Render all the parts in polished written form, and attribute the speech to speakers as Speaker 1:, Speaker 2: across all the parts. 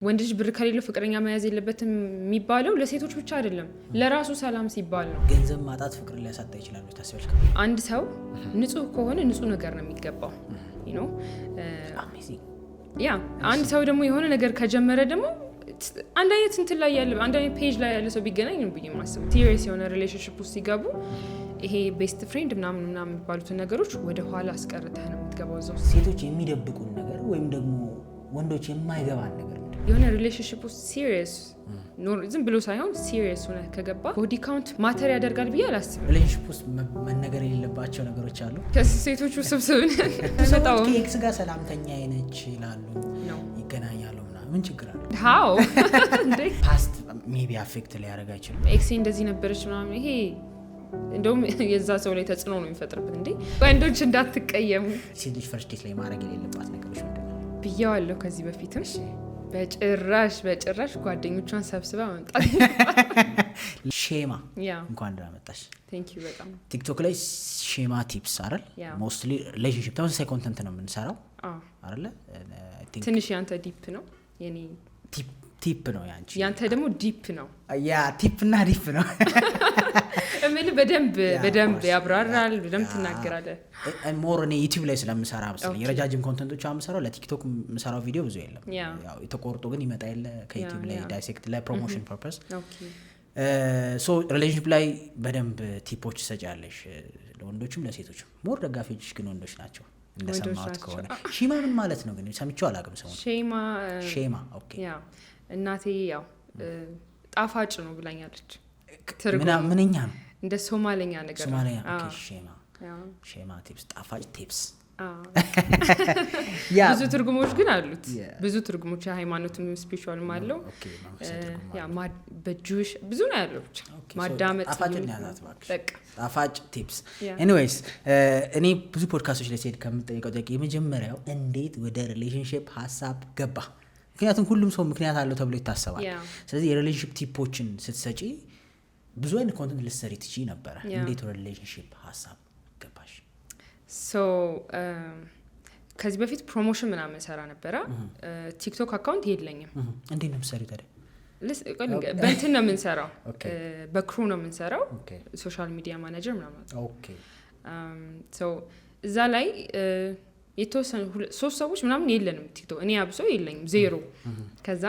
Speaker 1: ወንድ ልጅ ብር ከሌለው ፍቅረኛ መያዝ የለበትም የሚባለው ለሴቶች ብቻ አይደለም፣ ለራሱ ሰላም ሲባል ነው።
Speaker 2: ገንዘብ ማጣት ፍቅር ሊያሳጣ ይችላል ታስበልክ።
Speaker 1: አንድ ሰው ንጹህ ከሆነ ንጹህ ነገር ነው የሚገባው ያ አንድ ሰው ደግሞ የሆነ ነገር ከጀመረ ደግሞ አንድ አይነት እንትን ላይ ያለ አንድ አይነት ፔጅ ላይ ያለ ሰው ቢገናኝ ነው ብዬ ማስብ። ሲሪየስ የሆነ ሪሌሽንሺፕ ውስጥ ሲገቡ ይሄ ቤስት ፍሬንድ ምናምን የሚባሉትን ነገሮች ወደ ኋላ አስቀርተህ ነው የምትገባው። እዛው
Speaker 2: ሴቶች የሚደብቁን ነገር ወይም ደግሞ ወንዶች የማይገባን ነገር
Speaker 1: የሆነ ሪሌሽንሺፕ ውስጥ ሲሪየስ ዝም ብሎ ሳይሆን ሲሪየስ ሆነ ከገባ ቦዲ ካውንት ማተር ያደርጋል ብዬ አላስብም።
Speaker 2: ሪሌሽንሺፕ ውስጥ መነገር የሌለባቸው ነገሮች አሉ።
Speaker 1: ከሴቶቹ ስብስብ
Speaker 2: ሰጣው ከኤክስ ጋር ሰላምተኛ አይነች ይላሉ ይገናኛሉ ምናምን ምን ችግር አለ?
Speaker 1: ሃው እንዴ
Speaker 2: ፓስት ሜቢ አፌክት ሊያደርግ አይችልም።
Speaker 1: ኤክስ እንደዚህ ነበረች ምናምን ይሄ እንደውም የዛ ሰው ላይ ተጽዕኖ ነው የሚፈጥርበት። እንዴ ወንዶች እንዳትቀየሙ።
Speaker 2: ሴት ልጅ ፈርስት ዴት ላይ ማድረግ የሌለባት ነገሮች ምንድነው
Speaker 1: ብያዋለሁ ከዚህ በፊትም። በጭራሽ ጓደኞቿን ሰብስባ መምጣት
Speaker 2: ሼማ እንኳን ደህና መጣሽ።
Speaker 1: ቴንክ ዩ በጣም
Speaker 2: ቲክቶክ ላይ ሼማ ቲፕስ አይደል ሞስትሊ ሪሌሽንሺፕ ተመሳሳይ ኮንተንት ነው የምንሰራው አይደል?
Speaker 1: ትንሽ ያንተ ዲፕ ነው የኔ
Speaker 2: ቲፕ ነው
Speaker 1: ያንተ ደግሞ ዲፕ ነው።
Speaker 2: ያ ቲፕ እና ዲፕ ነው
Speaker 1: እምል በደንብ ያብራራል፣ በደንብ ትናገራለህ።
Speaker 2: ሞር እኔ ዩቲዩብ ላይ ስለምሰራ መሰለኝ የረጃጅም ኮንተንቶች አምሰራው። ለቲክቶክ የምሰራው ቪዲዮ ብዙ የለም፣ ያው የተቆርጦ ግን ይመጣ የለ ከዩቲዩብ ላይ ዳይሴክት ለፕሮሞሽን ፐርፐስ። ሶ ሪሌሽንሺፕ ላይ በደንብ ቲፖች ትሰጫለሽ ለወንዶችም ለሴቶችም። ሞር ደጋፊዎች ግን ወንዶች ናቸው እንደሰማሁት ከሆነ። ሼማ ምን ማለት ነው ግን? ሰምቼው አላውቅም። ሰው ሼማ ኦኬ።
Speaker 1: እናቴ ያው ጣፋጭ ነው ብላኛለች።
Speaker 2: ምንኛ ነው?
Speaker 1: እንደ ሶማሌኛ ነገር ነው።
Speaker 2: ሶማሌኛ ኦኬ። ሼማ ቲፕስ፣ ጣፋጭ ቲፕስ።
Speaker 1: ብዙ ትርጉሞች ግን አሉት። ብዙ ትርጉሞች የሃይማኖትም ስፒሪቹዋልም አለው። ያ በጁሽ ብዙ ነው ያለው። ብቻ ማዳመጥ
Speaker 2: ጣፋጭ ቲፕስ። ኤኒዌይስ እኔ ብዙ ፖድካስቶች ላይ ሲሄድ ከምጠይቀው ጥያቄ የመጀመሪያው እንዴት ወደ ሪሌሽንሺፕ ሀሳብ ገባ? ምክንያቱም ሁሉም ሰው ምክንያት አለው ተብሎ ይታሰባል። ስለዚህ የሪሌሽንሺፕ ቲፖችን ስትሰጪ ብዙ አይነት ኮንተንት ልትሰሪ ትችይ ነበረ። እንዴት ወደ ሪሌሽንሺፕ ሀሳብ ገባሽ?
Speaker 1: ከዚህ በፊት ፕሮሞሽን ምናምን ሰራ ነበረ። ቲክቶክ አካውንት የለኝም።
Speaker 2: እንዴት ነው የምትሰሪው ታዲያ?
Speaker 1: በእንትን ነው የምንሰራው፣ በክሩ ነው የምንሰራው። ሶሻል ሚዲያ ማኔጀር ምናምን። እዛ ላይ የተወሰኑ 3 ሰዎች ምናምን የለንም ቲክቶክ። እኔ አብሶ የለኝም ዜሮ። ከዛ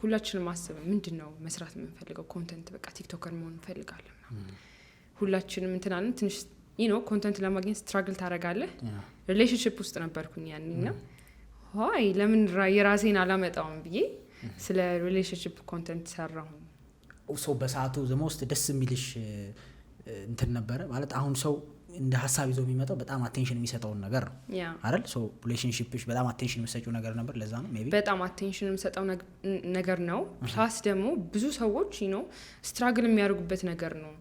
Speaker 1: ሁላችንም አስበን ምንድነው መስራት የምንፈልገው ኮንተንት፣ በቃ ቲክቶከር መሆን እንፈልጋለን ምናምን። ሁላችንም እንትናለን ትንሽ ኮንተንት ለማግኘት ስትራግል ታደርጋለህ። ሪሌሽንሺፕ ውስጥ ነበርኩኝ ያኔና ሆይ ለምን የራሴን አላመጣውም ብዬ ስለ ሪሌሽንሺፕ ኮንተንት ሰራሁ።
Speaker 2: በሰዓቱ ዘሞስት ደስ የሚልሽ እንትን ነበረ ማለት አሁን ሰው እንደ ሀሳብ ይዞ የሚመጣው በጣም አቴንሽን የሚሰጠውን ነገር ነው አይደል? ሶ ሪሌሽንሺፕሽ በጣም አቴንሽን የሚሰጠው ነገር ነበር። ለዛ ነው ሜቢ
Speaker 1: በጣም አቴንሽን የሚሰጠው ነገር ነው። ፕላስ ደግሞ ብዙ ሰዎች ስትራግል የሚያደርጉበት ነገር ነው።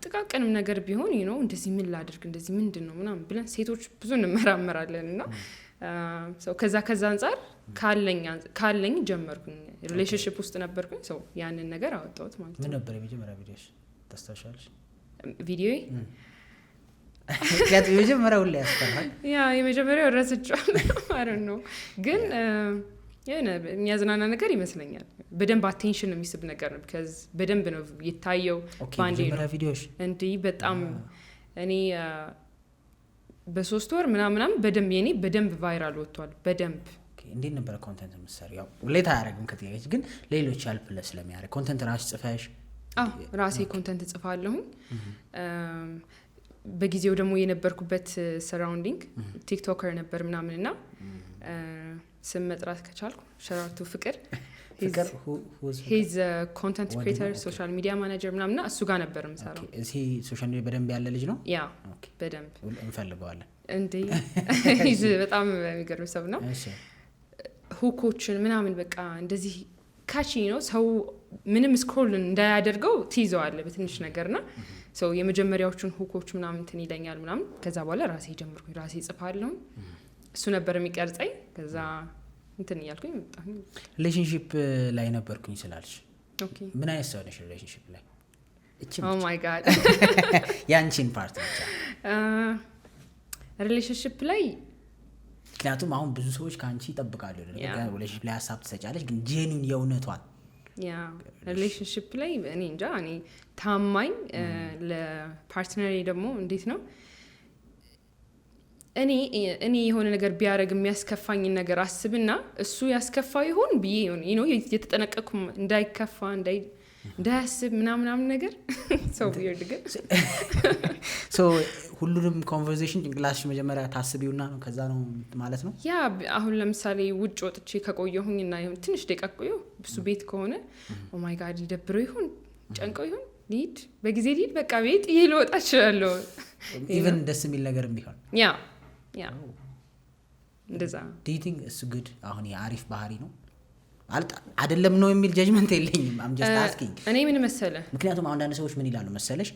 Speaker 1: ጥቃቅንም ነገር ቢሆን እንደዚህ ምን ላድርግ እንደዚህ ምንድነው ምናምን ብለን ሴቶች ብዙ እንመራመራለን እና ከዛ አንፃር ካለኝ ጀመርኩኝ። ሪሌሽንሺፕ ውስጥ ነበርኩኝ። ያንን ነገር አወጣሁት ማለት ነው።
Speaker 2: ምን ነበር የመጀመሪያ ቪዲዮሽ ታስታውሻለሽ?
Speaker 1: ቪዲዮ
Speaker 2: ያት የመጀመሪያው ላይ ያስፈራል።
Speaker 1: የመጀመሪያው ረስቼዋለሁ ማለት ነው። ግን የሆነ የሚያዝናና ነገር ይመስለኛል። በደንብ አቴንሽን የሚስብ ነገር ነው። because በደንብ ነው የታየው ባንዴ ነው
Speaker 2: ቪዲዮሽ
Speaker 1: እንዴ በጣም እኔ በ3 ወር ምናምን በደንብ ቫይራል ወጥቷል። በደንብ
Speaker 2: እንዴት ነበር ኮንተንት የምትሰሪው? ያው ሌታ ያደረግም ከጥያቄች ግን ሌሎች ያልፍ ስለሚያደርግ ኮንተንት ራስሽ ጽፈሽ?
Speaker 1: ራሴ ኮንተንት ጽፋለሁ። በጊዜው ደግሞ የነበርኩበት ሰራውንዲንግ ቲክቶከር ነበር ምናምንና ስም መጥራት ከቻልኩ ሸራርቱ ፍቅር ሂዝ ኮንተንት ክሬተር ሶሻል ሚዲያ ማኔጀር ምናምንና እሱ ጋር ነበር የምሰራው።
Speaker 2: እዚህ ሶሻል ሚዲያ በደንብ ያለ ልጅ ነው።
Speaker 1: ያ በደንብ
Speaker 2: እንፈልገዋለን
Speaker 1: እንዴ ሂዝ በጣም የሚገርም ሰው ነው። ሁኮችን ምናምን በቃ እንደዚህ ካቺ ነው። ሰው ምንም ስክሮል እንዳያደርገው ትይዘዋለህ በትንሽ ነገርና የመጀመሪያዎቹን ሁኮች ምናምን እንትን ይለኛል ምናምን። ከዛ በኋላ ራሴ ጀመርኩኝ። ራሴ ጽፋለሁ። እሱ ነበር የሚቀርጸኝ። ከዛ እንትን እያልኩኝ መጣሁ።
Speaker 2: ሪሌሽንሺፕ ላይ ነበርኩኝ ስላልሽ ምን አይነት ሰው ነሽ ሪሌሽንሺፕ ላይ?
Speaker 1: ኦ ማይ ጋድ
Speaker 2: ያንቺን ፓርት ብቻ።
Speaker 1: ሪሌሽንሺፕ ላይ
Speaker 2: ምክንያቱም አሁን ብዙ ሰዎች ከአንቺ ይጠብቃሉ ሪሌሽንሽፕ ላይ ሀሳብ ትሰጫለች ግን ጄኑን የእውነቷን
Speaker 1: ሪሌሽንሽፕ ላይ እኔ እንጃ እኔ ታማኝ ለፓርትነሬ ደግሞ እንዴት ነው እኔ የሆነ ነገር ቢያደርግ የሚያስከፋኝን ነገር አስብና እሱ ያስከፋ ይሆን ብዬ የተጠነቀቅኩ እንዳይከፋ እንዳያስብ ምናምን ነገር ሰው ዊርድ ግን
Speaker 2: ሁሉንም ኮንቨርሴሽን ጭንቅላትሽ መጀመሪያ ታስቢውና ነው ከዛ ነው ማለት ነው።
Speaker 1: ያ አሁን ለምሳሌ ውጭ ወጥቼ ከቆየሁኝና ይሁን ትንሽ ደቂቃ ቆየሁ እሱ ቤት ከሆነ ኦ ማይ ጋድ ይደብረው ይሁን ጨንቀው ይሁን ሊድ በጊዜ ሊድ በቃ ቤት ይልወጣ እችላለሁ
Speaker 2: ኢቭን ደስ የሚል ነገር ቢሆን
Speaker 1: ያ እንደዛ
Speaker 2: do you think it's good አሁን የአሪፍ ባህሪ ነው አይደለም ነው የሚል ጀጅመንት የለኝም I'm just asking
Speaker 1: እኔ ምን መሰለ
Speaker 2: ምክንያቱም አንዳንድ ሰዎች ምን ይላሉ መሰለሽ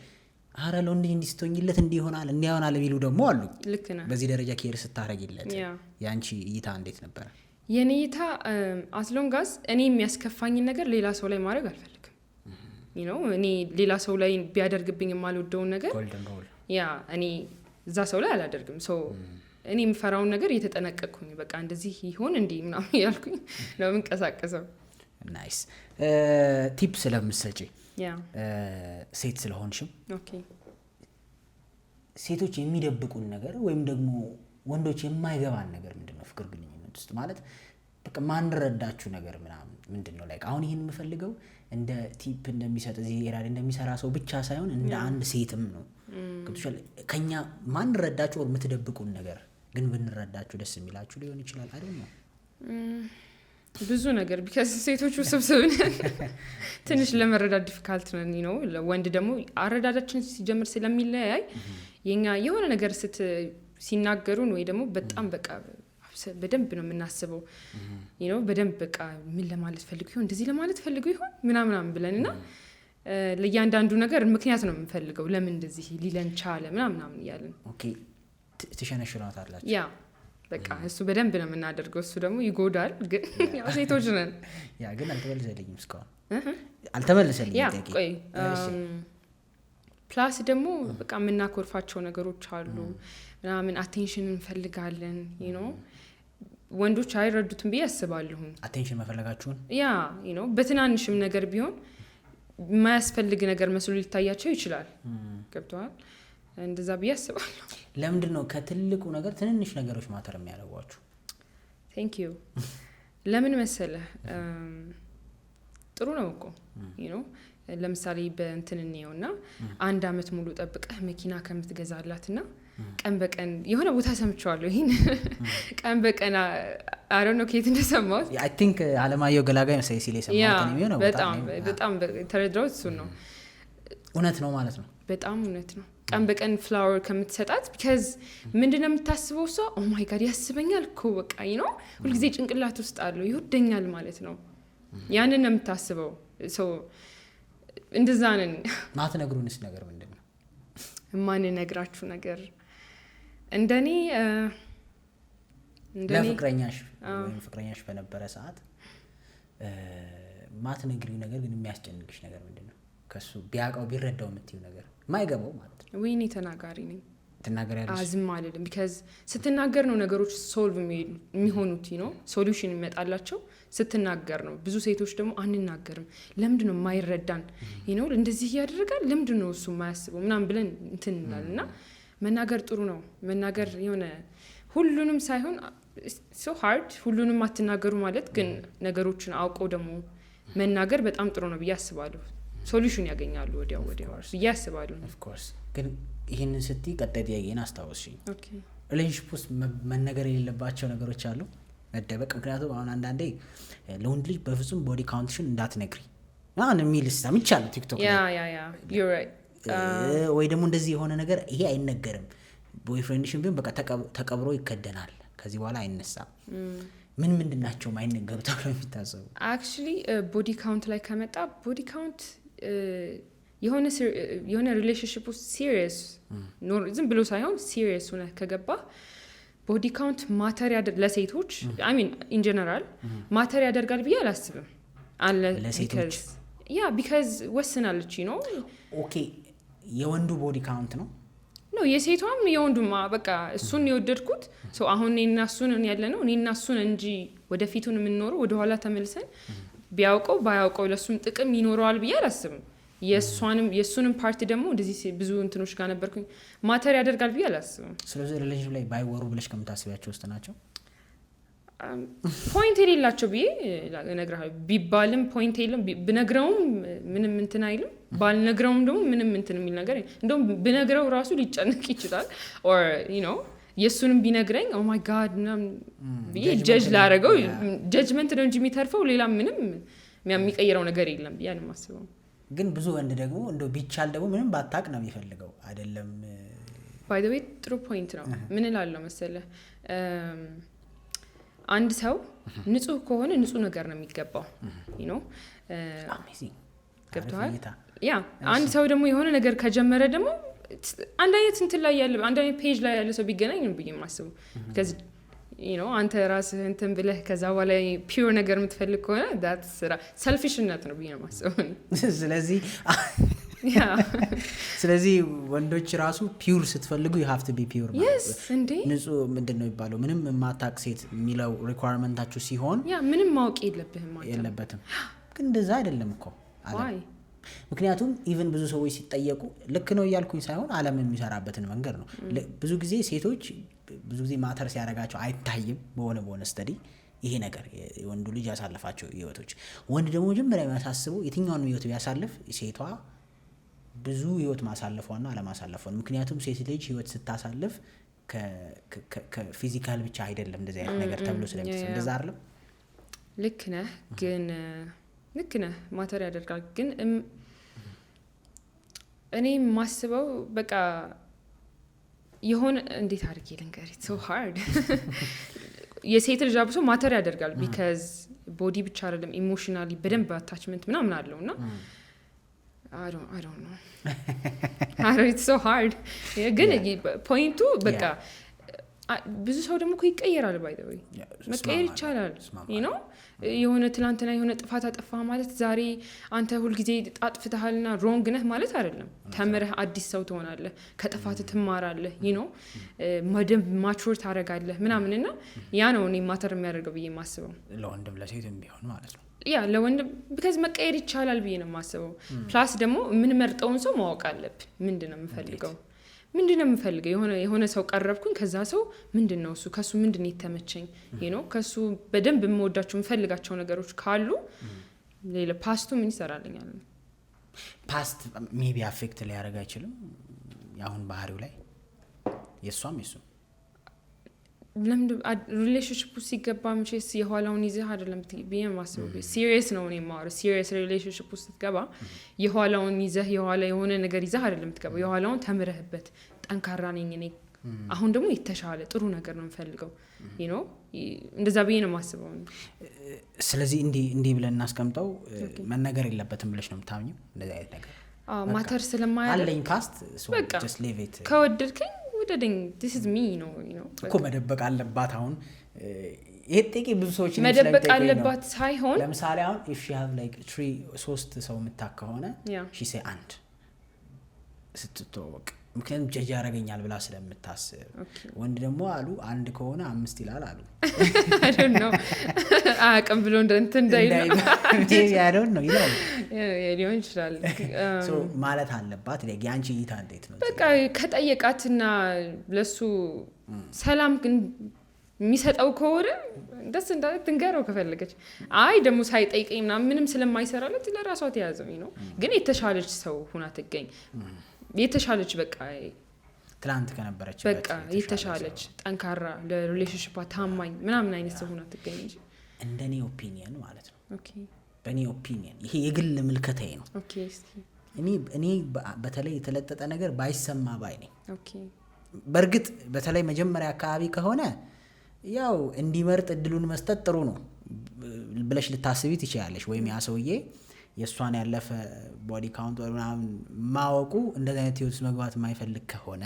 Speaker 2: አረ ለወንድ እንዲስተውኝለት እንዲሆናል እንዲያውናል ቢሉ ደግሞ አሉ
Speaker 1: ልክ ነህ
Speaker 2: በዚህ ደረጃ ኬር ስታረጊለት ያንቺ እይታ እንዴት ነበር?
Speaker 1: የኔ እይታ as long as እኔ የሚያስከፋኝን ነገር ሌላ ሰው ላይ ማድረግ አልፈልግም እኔ ሌላ ሰው ላይ ቢያደርግብኝ የማልወደውን ነገር
Speaker 2: golden rule
Speaker 1: እኔ እዛ ሰው ላይ አላደርግም እኔ የምፈራውን ነገር እየተጠነቀቅኩኝ በቃ እንደዚህ ይሆን እንዴ ምናምን ያልኩኝ ነው የምንቀሳቀሰው።
Speaker 2: ናይስ ቲፕ ስለምትሰጪ ሴት ስለሆንሽም ሴቶች የሚደብቁን ነገር ወይም ደግሞ ወንዶች የማይገባን ነገር ምንድነው ፍቅር ግንኙነት ውስጥ ማለት በቃ ማንረዳችሁ ነገር ምንድነው ላይክ አሁን ይሄን የምፈልገው እንደ ቲፕ እንደሚሰጥ እዚህ ኤራድ እንደሚሰራ ሰው ብቻ ሳይሆን እንደ አንድ ሴትም ነው ከተሻለ ከኛ ማንረዳችሁ ወር የምትደብቁን ነገር ግን ብንረዳችሁ ደስ የሚላችሁ ሊሆን ይችላል አይደል ነው
Speaker 1: ብዙ ነገር because ሴቶቹ ስብስብ ትንሽ ለመረዳት ዲፊካልት ነው ወንድ ደግሞ አረዳዳችን ሲጀምር ስለሚለያይ የኛ የሆነ ነገር ሲናገሩን ወይ ደግሞ በጣም በቃ በደንብ ነው የምናስበው በደንብ በቃ ምን ለማለት ፈልጉ ይሆን እንደዚህ ለማለት ፈልጉ ይሆን ምናምን ብለንና ለያንዳንዱ ነገር ምክንያት ነው የምንፈልገው ለምን እንደዚህ ሊለን ቻለ ምናምን ይያልን
Speaker 2: ኦኬ ትሸነሽራታላችሁ
Speaker 1: ያ በቃ እሱ በደንብ ነው የምናደርገው እሱ ደግሞ ይጎዳል ግን ያው ሴቶች ነን
Speaker 2: ያ ግን አልተመለሰልኝም እስካሁን አልተመለሰልኝም
Speaker 1: ቆይ ፕላስ ደግሞ በቃ የምናኮርፋቸው ነገሮች አሉ ምናምን አቴንሽን እንፈልጋለን ወንዶች አይረዱትም ብዬ አስባለሁ
Speaker 2: አቴንሽን መፈለጋችሁን
Speaker 1: ያ በትናንሽም ነገር ቢሆን የማያስፈልግ ነገር መስሎ ሊታያቸው ይችላል ገብቷል እንደዛ ብዬ አስባለሁ
Speaker 2: ለምንድን ነው ከትልቁ ነገር ትንንሽ ነገሮች ማተር የሚያደርጓችሁ
Speaker 1: thank you ለምን መሰለ ጥሩ ነው እኮ ለምሳሌ በእንትንኔውና አንድ አመት ሙሉ ጠብቀህ መኪና ከምትገዛላትና ቀን በቀን የሆነ ቦታ ሰምቻለሁ ይሄን ቀን በቀን I don't know ከየት እንደሰማሁት
Speaker 2: I think አለማየሁ ገላጋይ ነው ሲል የሰማሁት ነው
Speaker 1: በጣም ተረድረው እሱ ነው
Speaker 2: እውነት ነው ማለት ነው
Speaker 1: በጣም እውነት ነው ቀን በቀን ፍላወር ከምትሰጣት because ምንድነው የምታስበው እሷ ኦ ማይ ጋድ ያስበኛል እኮ በቃ ሁሉ ጊዜ ጭንቅላት ውስጥ አለው ይወደኛል ማለት ነው ያንን ነው የምታስበው እንደዛ ነን
Speaker 2: ማትነግሩንስ ነገር ምንድነው
Speaker 1: ማን ነግራችሁ ነገር እንደኔ
Speaker 2: ፍቅረኛሽ በነበረ ሰዓት ማትነግሪው ነገር ግን የሚያስጨንቅሽ ነገር ምንድነው ከሱ ቢያቀው ቢረዳው የምትይው ነገር ማይገባው ማለት ነው
Speaker 1: ወይኔ ተናጋሪ ነኝ
Speaker 2: ተናገሪያለሽ
Speaker 1: አዝም አይደለም because ስትናገር ነው ነገሮች ሶልቭ የሚሆኑት ሶሉሽን ይመጣላቸው ስትናገር ነው ብዙ ሴቶች ደግሞ አንናገርም ለምንድነው ማይረዳን እንደዚህ ያደርጋል ለምንድነው እሱ ማያስበው ምናምን ብለን እንትንላልና መናገር ጥሩ ነው መናገር የሆነ ሁሉንም ሳይሆን so hard ሁሉንም አትናገሩ ማለት ግን ነገሮችን አውቀው ደግሞ መናገር በጣም ጥሩ ነው ብዬ አስባለሁ ሶሉሽን ያገኛሉ ወዲያው ብዬ አስባለሁ
Speaker 2: of course ግን ይሄንን ስትይ ቀጣይ ጥያቄን አስታውስኝ
Speaker 1: ኦኬ
Speaker 2: ሪሌሽንሺፕ ውስጥ መነገር የሌለባቸው ነገሮች አሉ መደበቅ ምክንያቱም አሁን አንዳንዴ ለወንድ ልጅ በፍጹም ቦዲ ካውንትሽን እንዳትነግሪ የሚል ሰምቻለሁ ቲክቶክ
Speaker 1: ላይ you're right
Speaker 2: ወይ ደግሞ እንደዚህ የሆነ ነገር ይሄ አይነገርም ቦይፍሬንድሽን ቢሆን በቃ ተቀብሮ ይከደናል ከዚህ በኋላ አይነሳም ምንድናቸው ማይነገሩ ተብሎ የሚታሰቡ
Speaker 1: actually ቦዲ ካውንት ላይ ከመጣ ቦዲ ካውንት የሆነ ሪሌሽንሺፕ ውስጥ ሲሪየስ ዝም ብሎ ሳይሆን ሲሪየስ ሆነ ከገባ ቦዲ ካውንት ማተር ለሴቶች I mean in general ማተር ያደርጋል ብዬ አላስብም አለ
Speaker 2: ለሴቶች
Speaker 1: because ወስናለች
Speaker 2: ኦኬ የወንዱ ቦዲ ካውንት ነው
Speaker 1: no ነው የሴቷም የወንዱማ በቃ እሱን የወደድኩት ሰው አሁን እኔና እሱን ያለ ነው እኔና እሱን እንጂ ወደፊቱን የምንኖረው ወደ ኋላ ተመልሰን ቢያውቀው ባያውቀው ለሱም ጥቅም ይኖረዋል ብዬ አላስብም። የሱንም ፓርቲ ደግሞ እንደዚህ ብዙ እንትኖች ጋር ነበርኩኝ ማተር ያደርጋል ብዬ አላስብም።
Speaker 2: ስለዚህ ሪሌሽን ላይ ባይወሩ ብለሽ ከምታስቢያቸው ውስጥ ናቸው
Speaker 1: ፖይንት የሌላቸው ብዬ እነግርሃለሁ። ቢባልም ፖይንት የለም ብነግረውም ምንም እንትን አይልም ባልነግረውም ደግሞ ምንም እንትን የሚል ነገር እንደውም ብነግረው ራሱ ሊጨነቅ ይችላል ኦር ዩ ኖ የሱንም ቢነግረኝ ኦ ማይ ጋድ ምናምን ብዬ ጀጅ ላደርገው ጀጅመንት ነው እንጂ የሚተርፈው ሌላ ምንም የሚቀይረው ነገር የለም ብዬ ነው የማስበው።
Speaker 2: ግን ብዙ ወንድ ደግሞ እንደው ቢቻል ደግሞ ምንም ባታቅ ነው የሚፈልገው አይደለም።
Speaker 1: ባይ ዘ ዌይ ጥሩ ፖይንት ነው። ምን እላለሁ መሰለህ አንድ ሰው ንጹህ ከሆነ ንጹህ ነገር ነው የሚገባው you know ገብቶሃል ያ አንድ ሰው ደግሞ የሆነ ነገር ከጀመረ ደግሞ አንድ አይነት እንትን ላይ ያለ አንድ አይነት ፔጅ ላይ ያለ ሰው ቢገናኝ ነው ብዬ የማስበው because you know አንተ ራስህ እንትን ብለህ ከዛ በኋላ ፒውር ነገር የምትፈልግ ከሆነ that's ሰልፊሽነት ነው ብዬ የማስበው።
Speaker 2: ስለዚህ ወንዶች ራሱ ፒውር ስትፈልጉ you have to be pure
Speaker 1: yes እንዴ
Speaker 2: ንጹህ ምንድነው ይባለው ምንም ማታቅ ሴት የሚለው ሪኳየርመንታችሁ ሲሆን
Speaker 1: ያ ምንም ማወቅ የለበትም
Speaker 2: ግን እንደዛ አይደለም እኮ
Speaker 1: why
Speaker 2: ምክንያቱም ኢቭን ብዙ ሰዎች ሲጠየቁ ልክ ነው እያልኩኝ ሳይሆን ዓለም የሚሰራበትን መንገድ ነው። ብዙ ጊዜ ሴቶች ብዙ ጊዜ ማተር ሲያደርጋቸው አይታይም በሆነ ስተዲ ይሄ ነገር ወንዱ ልጅ ያሳለፋቸው ህይወቶች ወንድ ደግሞ መጀመሪያ የሚያሳስበው የትኛውንም ህይወት ቢያሳልፍ ሴቷ ብዙ ህይወት ማሳለፏና አለማሳለፏን ምክንያቱም ሴት ልጅ ህይወት ስታሳልፍ ከፊዚካል ብቻ አይደለም እንደዚህ አይነት ነገር ተብሎ ስለሚታሰብ እንደዛ አይደለም።
Speaker 1: ልክ ነህ ግን ልክ ነህ ማተር ያደርጋል ግን እኔ ማስበው በቃ የሆነ እንዴት አድርጌ ልንገርህ so hard የሴት ልጅ አብሶ ማተር ያደርጋል because ቦዲ ብቻ አይደለም ኢሞሽናሊ በደንብ አታችመንት ምናምን አለውና I don't know it's so hard ግን ፖይንቱ በቃ ብዙ ሰው ደግሞ እኮ ይቀየራል by the way መቀየር ይቻላል you know የሆነ ትላንትና የሆነ ጥፋት አጠፋ ማለት ዛሬ አንተ ሁሉ ጊዜ አጥፍተሃልና ሮንግ ነህ ማለት አይደለም። ተምረህ አዲስ ሰው ትሆናለህ ከጥፋት ትማራለህ you know ማደም ማቹር ታረጋለህ ምናምንና ያ ነው እኔ ማተር የሚያደርገው ብዬ ማስበው
Speaker 2: ለወንድም ለሴትም ቢሆን ማለት ነው።
Speaker 1: ያ ለወንድም because መቀየር ይቻላል ብዬ ነው ማስበው። ፕላስ ደግሞ ምን መርጠውን ሰው ማወቅ አለብን። ምንድነው የምፈልገው የሆነ ሰው ቀረብኩኝ ከዛ ሰው ምንድነው እሱ ከሱ ምንድነው የተመቸኝ you know ከሱ በደንብ የምወዳቸው የምፈልጋቸው ነገሮች ካሉ ሌላ ፓስቱ ምን ይሰራልኛል
Speaker 2: ፓስት ሜቢ አፌክት ሊያደርግ አይችልም ያሁን ባህሪው ላይ የሷም ለምን ሪሌሽንሺፕ ሲገባ ምንስ የኋላውን ይዘህ አይደለም ብዬ ማስበው ሲሪየስ ነው እኔ ማለት ሲሪየስ ሪሌሽንሺፕ ውስጥ ትገባ የኋላውን ይዘህ የሆነ ነገር ይዘህ አይደለም ትገባ የኋላውን ተምረህበት ጠንካራ ነኝ እኔ አሁን ደግሞ የተሻለ ጥሩ ነገር ነው የምፈልገው you know እንደዛ ብዬ ነው ማስበው። ስለዚህ እንዲህ ብለን እናስቀምጠው መነገር የለበትም ብለሽ ነው የምታምኚው እንደዚህ አይነት ነገር
Speaker 1: ማተር ስለማያደርግ
Speaker 2: አለኝ ፓስት so just leave it
Speaker 1: ከወደድከኝ ወደደኝ this is me you know
Speaker 2: እኮ መደበቅ አለባት አሁን ይሄ ብዙ ሰዎች
Speaker 1: መደበቅ አለባት ሳይሆን
Speaker 2: ለምሳሌ አሁን if she have like 3 ሰው የምታክ ከሆነ she say and ስትተዋወቅ ምክንያቱም ጀጅ ያደርገኛል ብላ ስለምታስብ ወንድ ደግሞ አሉ አንድ ከሆነ 5 ይላል አሉ
Speaker 1: I don't know አቀም ብሎ እንትን እንዳይል
Speaker 2: I don't know ይላል
Speaker 1: ሊሆን ይችላል
Speaker 2: so ማለት አለባት ያንቺ እይታ እንዴት ነው?
Speaker 1: በቃ ከጠየቃትና ለሱ ሰላም ግን የሚሰጠው ከሆነ ደስ እንዳትንገረው ከፈለገች አይ ደግሞ ሳይጠይቀኝ ምንም ስለማይሰራለት ለራሷ ተያዘው ነው ግን የተሻለች ሰው ሆና ትገኝ የተሻለች በቃ
Speaker 2: ትላንት ከነበረች
Speaker 1: በቃ የተሻለች ጠንካራ ለሪሌሽንሺፕ ታማኝ ምናምን አይነት ሰው ሆና ትገኝ እንጂ
Speaker 2: እንደኔ ኦፒኒየን ማለት ነው።
Speaker 1: ኦኬ
Speaker 2: በኔ ኦፒኒየን ይሄ የግል ምልከታዬ ነው።
Speaker 1: ኦኬ
Speaker 2: እኔ በተለይ የተለጠጠ ነገር ባይሰማ ባይ ነኝ።
Speaker 1: ኦኬ
Speaker 2: በርግጥ በተለይ መጀመሪያ አካባቢ ከሆነ ያው እንዲመርጥ እድሉን መስጠት ጥሩ ነው ብለሽ ልታስቢ ትችያለሽ ወይም ያ ሰውዬ የሷን ያለፈ ቦዲ ካውንት ወይም ማወቁ እንደዛ አይነት ህይወት መግባት የማይፈልግ ከሆነ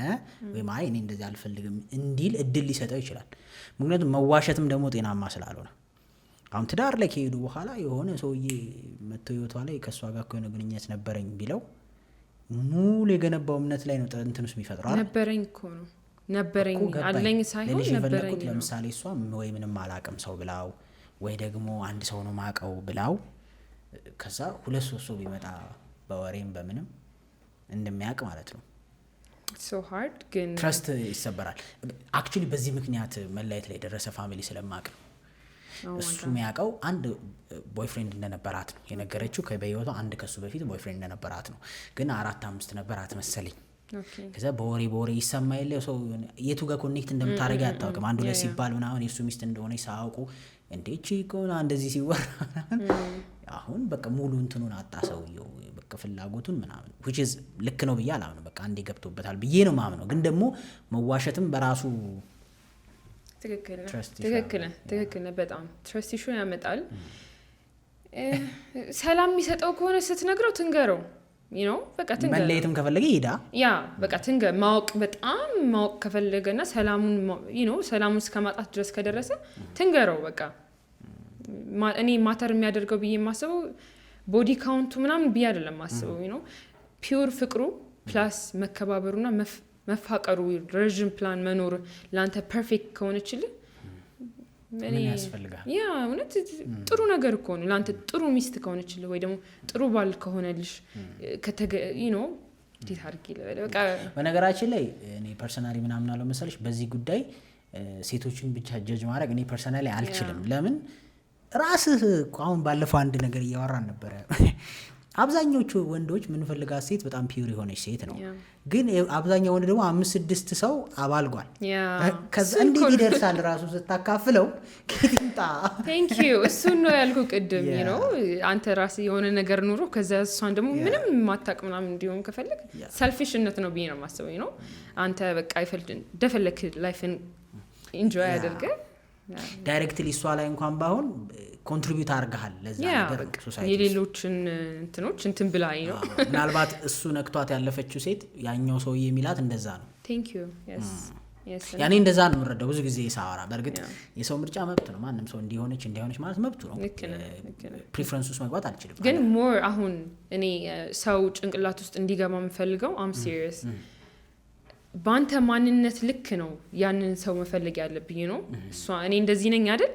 Speaker 2: ወይም አይ እኔ እንደዛ አልፈልግም እንዲል እድል ሊሰጠው ይችላል። ምክንያቱም መዋሸትም ደግሞ ጤናማ ስላልሆነ አሁን ትዳር ላይ ከሄዱ በኋላ የሆነ ሰውዬ መጥቶ ህይወቷ ላይ ከሷ ጋር የሆነ ግንኙነት ነበረኝ ቢለው ሙሉ የገነባው እምነት ላይ ነው እንትንስ የሚፈጥረው አይደል?
Speaker 1: ነበረኝ እኮ ነው ነበረኝ አለኝ ሳይሆን ነበረኝ ነው።
Speaker 2: ለምሳሌ እሷ ወይ ምንም አላቅም ሰው ብላው ወይ ደግሞ አንድ ሰው ነው ማቀው ብላው ከዛ 2-3 ሰው ቢመጣ በወሬም በምንም እንደሚያውቅ ማለት ነው።
Speaker 1: so hard ግን
Speaker 2: ትረስት ይሰበራል። አክቹሊ በዚህ ምክንያት መለየት ላይ የደረሰ ፋሚሊ ስለማቅ ነው። እሱ የሚያውቀው አንድ ቦይፍሬንድ እንደነበራት ነው የነገረችው። በህይወቷ አንድ ከሱ በፊት ቦይፍሬንድ እንደነበራት ነው፣ ግን 4-5 ነበራት መሰለኝ። ከዛ በወሬ ይሰማ የለ ሰው የቱ ጋር ኮኔክት እንደምታደርግ አታውቅም። አንዱ ላይ ሲባል ምናምን የሱ ሚስት እንደሆነ ሳያውቁ እንዴ እቺ ቆና እንደዚህ ሲወራ አሁን በቃ ሙሉ እንትኑን አጣ ሰውየው በቃ ፍላጎቱን ምናምን which is ልክ ነው ብዬ አላምነው። በቃ አንዴ ገብቶበታል ብዬ ነው ማምነው። ግን ደግሞ መዋሸትም በራሱ
Speaker 1: ትክክል ነው። በጣም ትረስት ኢሹ ያመጣል። ሰላም የሚሰጠው ከሆነ ስትነግረው ትንገረው በቃ ትንገረው።
Speaker 2: መለየትም ከፈለገ ይዳ
Speaker 1: በቃ ትንገረው። ማወቅ ከፈለገና ሰላሙን እስከማጣት ድረስ ከደረሰ ትንገረው። በቃ እኔ ማተር የሚያደርገው ብዬ የማስበው ቦዲ ካውንቱ ምናምን ብዬ አይደለም የማስበው ፒውር ፍቅሩ ፕላስ መከባበሩና መፋቀሩ ረዥም ፕላን መኖር ለአንተ ፐርፌክት ከሆነችልህ
Speaker 2: ምን ያስፈልጋል?
Speaker 1: እውነት ጥሩ ነገር እኮ ነው ለአንተ ጥሩ ሚስት ከሆነችልህ ወይ ደግሞ ጥሩ ባል ከሆነልሽ እንዴት አድርጌ ልበል። በቃ
Speaker 2: በነገራችን ላይ እኔ ፐርሰናሊ ምናምን አለው መሰለሽ በዚህ ጉዳይ ሴቶችን ብቻ ጀጅ ማድረግ እኔ ፐርሰናሊ አልችልም። ለምን ራስህ አሁን ባለፈው አንድ ነገር እያወራን ነበረ። አብዛኞቹ ወንዶች ምንፈልጋት ሴት በጣም ፒውር የሆነች ሴት ነው። ግን አብዛኛው ወንድ ደግሞ 5-6 ሰው አባልጓል። ከዛ እንዴት ይደርሳል ራሱ ስታካፍለው ከቲንጣ
Speaker 1: ቴንክ ዩ እሱን ነው ያልኩ ቅድም አንተ ራስ የሆነ ነገር ኑሮ ከዛ እሷን ደግሞ ምንም ማታቅ ምናምን እንዲሆን ከፈለግ ሰልፊሽነት ነው ብዬ ነው የማስበው። አንተ በቃ ደፈለክ ላይፍን ኢንጆይ አድርገህ
Speaker 2: ዳይሬክትሊ እሷ ላይ እንኳን ባይሆን ኮንትሪቢዩት አድርገሃል ለዛ ነገር ሶሳይቲ
Speaker 1: የሌሎችን እንትን ብላይ ነው።
Speaker 2: ምናልባት እሱ ነክቷት ያለፈችው ሴት ያኛው ሰውዬ የሚላት እንደዛ ነው።
Speaker 1: ቴንክ ዩ
Speaker 2: ያኔ እንደዛ ነው የምረዳው ብዙ ጊዜ ሳወራ። በእርግጥ የሰው ምርጫ መብት ነው። ማንም ሰው እንዲሆነች ማለት መብቱ ነው። ፕሪፈረንስ ውስጥ መግባት አልችልም።
Speaker 1: ግን ሞር አሁን እኔ ሰው ጭንቅላት ውስጥ እንዲገባ የምፈልገው አም ሲሪየስ ባንተ ማንነት ልክ ነው ያንን ሰው መፈለግ ያለብኝ እኔ እንደዚህ ነኝ አይደል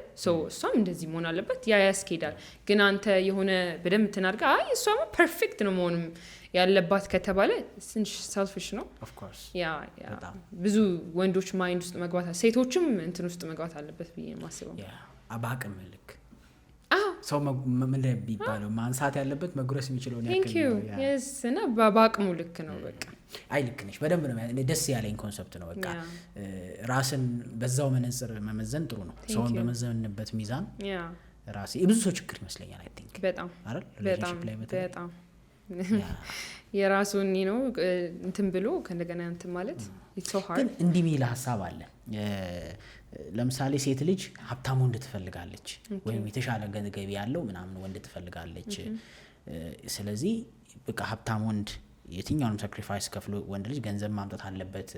Speaker 1: እሷም እንደዚህ መሆን አለበት ያስኬዳል። ግን አንተ የሆነ በደንብ ተናርጋ እሷም ፐርፌክት ነው መሆንም ያለባት ከተባለ ትንሽ ሰልፊሽ ነው።
Speaker 2: ኦፍ ኮርስ
Speaker 1: ብዙ ወንዶች ማይንድ ውስጥ መግባት ሴቶችም እንትን ውስጥ መግባት አለበት ብዬ ማስበው
Speaker 2: አባቅም ልክ ሰው ምን ቢባለው ማንሳት ያለበት መጉረስ የሚችለው ነው
Speaker 1: እና በአቅሙ ልክ ነው። በቃ
Speaker 2: ልክ ነሽ። በደንብ ነው ደስ ያለኝ ኮንሰፕት ነው። በቃ ራስን በዛው መነጽር መመዘን ጥሩ ነው። ሰውን በመዘንበት ሚዛን ራስ የብዙ ሰው ችግር ይመስለኛል። አይ ቲንክ
Speaker 1: በጣም
Speaker 2: አይደል ሪሌሽንሺፕ ላይ
Speaker 1: በጣም የራሱን እንትን ብሎ ከእንደገና እንትን ማለት it's so hard።
Speaker 2: ግን እንዲህ የሚል ሀሳብ አለ። ለምሳሌ ሴት ልጅ ሀብታም ወንድ ትፈልጋለች ወይም የተሻለ ገንዘብ ያለው ምናምን ወንድ ትፈልጋለች። ስለዚህ በቃ ሀብታም ወንድ የትኛውንም ሳክሪፋይስ ከፍሎ ወንድ ልጅ ገንዘብ ማምጣት አለበት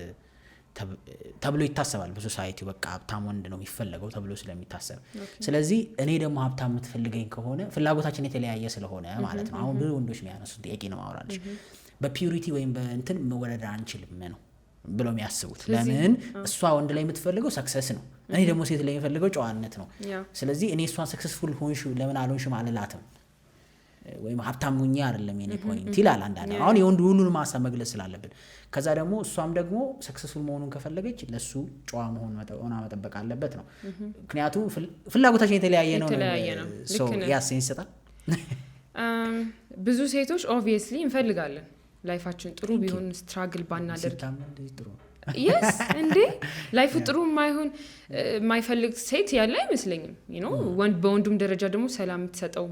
Speaker 2: ተብሎ ይታሰባል በሶሳይቲው። በቃ ሀብታም ወንድ ነው የሚፈልገው ተብሎ ስለሚታሰብ ስለዚህ እኔ ደግሞ ሀብታም የምትፈልገኝ ከሆነ ፍላጎታችን የተለያየ ስለሆነ ማለት ነው። አሁን ብዙ ወንዶች የሚያነሱት ጥያቄ ነው ማውራለች በፒዩሪቲ ወይም በእንትን መወዳደር አንችልም ነው ብለው የሚያስቡት። ለምን እሷ ወንድ ላይ የምትፈልገው ሰክሰስ ነው፣ እኔ ደግሞ ሴት ላይ የምፈልገው ጨዋነት ነው። ስለዚህ እኔ እሷን ሰክሰስፉል ሆንሽ ለምን አልሆንሽም አልላትም ወይም ሀብታም ሁኚ አይደለም የኔ ፖይንት ይላል አንዳንድ። አሁን የወንድ ሁሉንም ሀሳብ መግለጽ ስላለብን ከዛ ደግሞ እሷም ደግሞ ሰክሰስፉል መሆኑን ከፈለገች ለሱ ጨዋ መሆን መጠበቅ አለበት ነው። ምክንያቱም ፍላጎታችን የተለያየ ነው። ሶ ያሴን ይሰጣል።
Speaker 1: ብዙ ሴቶች ኦብቪየስሊ እንፈልጋለን ላይፋችን ጥሩ ቢሆን ስትራግል ባናደርግ yes እንዴ ላይፉ ጥሩ ማይፈልግ ሴት ያለ አይመስለኝም። በወንዱም ደረጃ ደግሞ ሰላም የምትሰጠው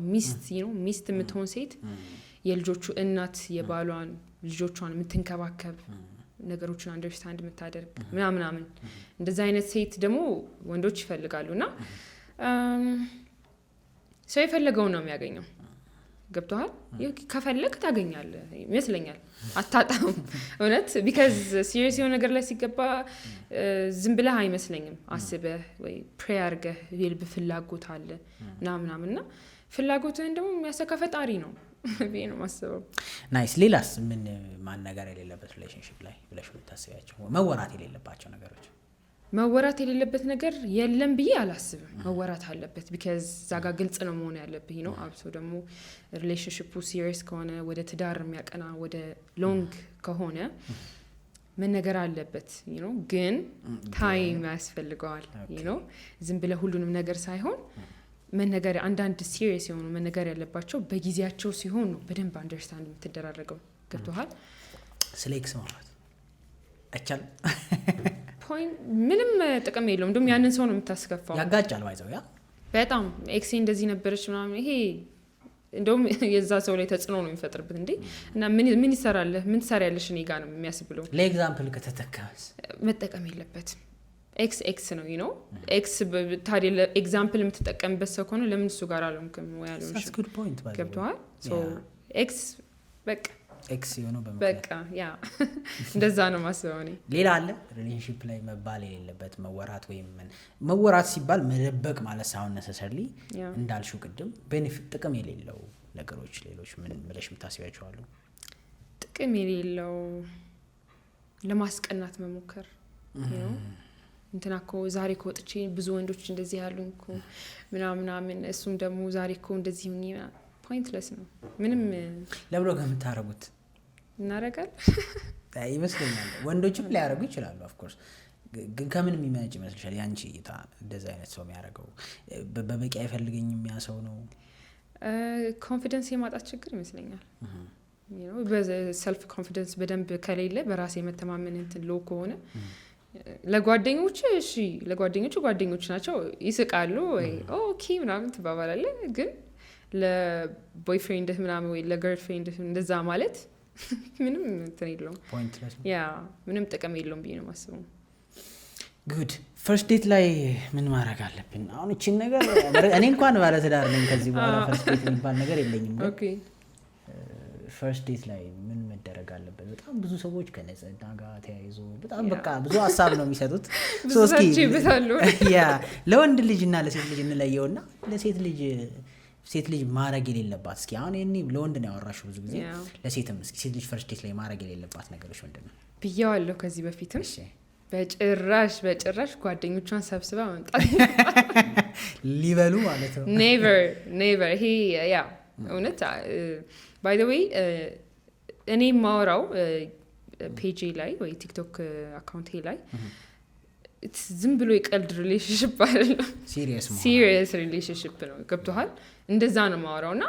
Speaker 1: ሚስት የምትሆን ሴት የልጆቹ እናት የባሏን ልጆቿን የምትንከባከብ ነገሮችን አንደርስታንድ የምታደርግ ምናምን እንደዛ አይነት ሴት ደግሞ ወንዶች ይፈልጋሉና ሰው የፈለገውን ነው የሚያገኘው። ገብቷል? ከፈለክ ታገኛለህ ይመስለኛል። አታጣም እውነት because serious የሆነ ነገር ላይ ሲገባ ዝም ብለህ አይመስለኝም። አስበህ ወይ ፕሬይ አድርገህ የልብ ፍላጎት አለ ምናምንና ፍላጎትህን ደግሞ የሚያሳካ ፈጣሪ ነው። ብዬ ነው ማስበው።
Speaker 2: ናይስ። ሌላስ ምን ማነገር የሌለበት ሪሌሽንሺፕ ላይ ብለሽ ልታስቢያቸው መወራት የሌለባቸው ነገሮች?
Speaker 1: መወራት የሌለበት ነገር የለም ብዬ አላስብም። መወራት አለበት ቢካዝ ዛጋ ግልጽ ነው መሆን ያለብኝ ነው። አብሶ ደግሞ ሪሌሽንሺፑ ሲሪየስ ከሆነ ወደ ትዳር የሚያቀና ወደ ሎንግ ከሆነ መነገር አለበት ነው። ግን ታይም ያስፈልገዋል ነው። ዝም ብለ ሁሉንም ነገር ሳይሆን መነገር አንዳንድ ሲሪየስ የሆኑ መነገር ያለባቸው በጊዜያቸው ሲሆን ነው በደንብ አንደርስታንድ የምትደራረገው። ገብቶሃል?
Speaker 2: ስለ ኤክስ ማውራት አይቻልም።
Speaker 1: ፖይንት ምንም ጥቅም የለውም። እንደውም ያንን ሰው ነው የምታስከፋው።
Speaker 2: ያጋጫል ባይዘው ያ በጣም
Speaker 1: ኤክሴ እንደዚህ ነበረች ምናምን ይሄ እንደውም የዛ ሰው ላይ ተጽዕኖ ነው የሚፈጥርበት እንዴ። እና ምን ይሰራል ምን ትሰሪያለሽ እኔ ጋር ነው የሚያስብለው።
Speaker 2: ለኤግዛምፕል ከተተካስ
Speaker 1: መጠቀም የለበትም። ኤክስ ነው you know ኤክስ ታዲያ ለኤግዛምፕል የምትጠቀምበት ሰው ከሆነ ለምን እሱ ጋር አልሆንክም ወይ አልሆንሽም?
Speaker 2: that's good point by the way.
Speaker 1: ገብቶሃል? ሶ ኤክስ በቃ
Speaker 2: ኤክስ የሆነው
Speaker 1: በቃ ያ እንደዛ ነው ማስበው እኔ።
Speaker 2: ሌላ አለ ሪሌሽንሺፕ ላይ መባል የሌለበት መወራት ወይም መወራት ሲባል መደበቅ ማለት ሳይሆን necessarily እንዳልሽው ቅድም ቤኔፊት ጥቅም የሌለው ነገሮች ሌሎች ምን ብለሽ የምታስቢያቸው አሉ?
Speaker 1: ጥቅም የሌለው ለማስቀናት መሞከር ነው። እንትና እኮ ዛሬ እኮ ወጥቼ ብዙ ወንዶች እንደዚህ ያሉኝ እኮ ምናምን እሱም ደግሞ ዛሬ እኮ እንደዚህ ሆኜ ፖይንትለስ ነው። ምንም
Speaker 2: ለብሎ ከምታረጉት
Speaker 1: እናረጋለን
Speaker 2: ይመስለኛል። ወንዶችም ሊያረጉ ይችላሉ ኦፍ ኮርስ። ግን ከምን የሚመነጭ ይመስልሻል ያንቺ እይታ እንደዛ አይነት ሰው የሚያረገው? በበቂ አይፈልገኝም ያ ሰው ነው?
Speaker 1: ኮንፊደንስ የማጣት ችግር ይመስለኛል። you know በሰልፍ ኮንፊደንስ በደንብ ከሌለ በራስ የመተማመን እንትን ሎ ከሆነ ለጓደኞች እሺ ለጓደኞች ጓደኞች ናቸው ይስቃሉ ወይ ኦኬ ምናምን ትባባላለህ። ግን ለቦይፍሬንድ ምናምን ወይ ለገርልፍሬንድ እንደዛ ማለት ምንም እንትን የለውም።
Speaker 2: ፖይንትለስ
Speaker 1: ያ ምንም ጥቅም የለውም ብዬ ነው የማስበው።
Speaker 2: ጉድ ፈርስት ዴት ላይ ምን ማድረግ አለብን? አሁን እቺን ነገር እኔ እንኳን ባለ ትዳር ነኝ ከዚህ በኋላ ፈርስት ዴት የሚባል ነገር የለኝም።
Speaker 1: ኦኬ
Speaker 2: ፈርስት ዴት ላይ ምን መደረግ አለበት? በጣም ብዙ ሰዎች ከነጽህና ጋር ተያይዞ በጣም በቃ ብዙ ሀሳብ ነው የሚሰጡት። ያ ለወንድ ልጅና ለሴት ልጅ እንለየውና ሴት ልጅ ማድረግ የሌለባት እስኪ አሁን እኔ ለወንድ ነው ያወራሽው ብዙ ጊዜ ለሴትም እስኪ ሴት ልጅ ፈርስት ዴት ላይ ማድረግ የሌለባት ነገሮች ምንድነው ብያዋለሁ
Speaker 1: ከዚህ በፊትም። በጭራሽ ጓደኞቿን ሰብስባ መምጣት
Speaker 2: ሊበሉ ማለት ነው።
Speaker 1: ኔቨር ይሄ ያ እውነት by the way እኔ ማወራው ፔጅ ላይ ወይ ቲክቶክ አካውንቴ ላይ ዝም ብሎ የቀልድ ሪሌሽንሺፕ አይደለም፣ ሲሪየስ ሪሌሽንሺፕ ነው። ገብቶሃል? እንደዛ ነው ማወራውና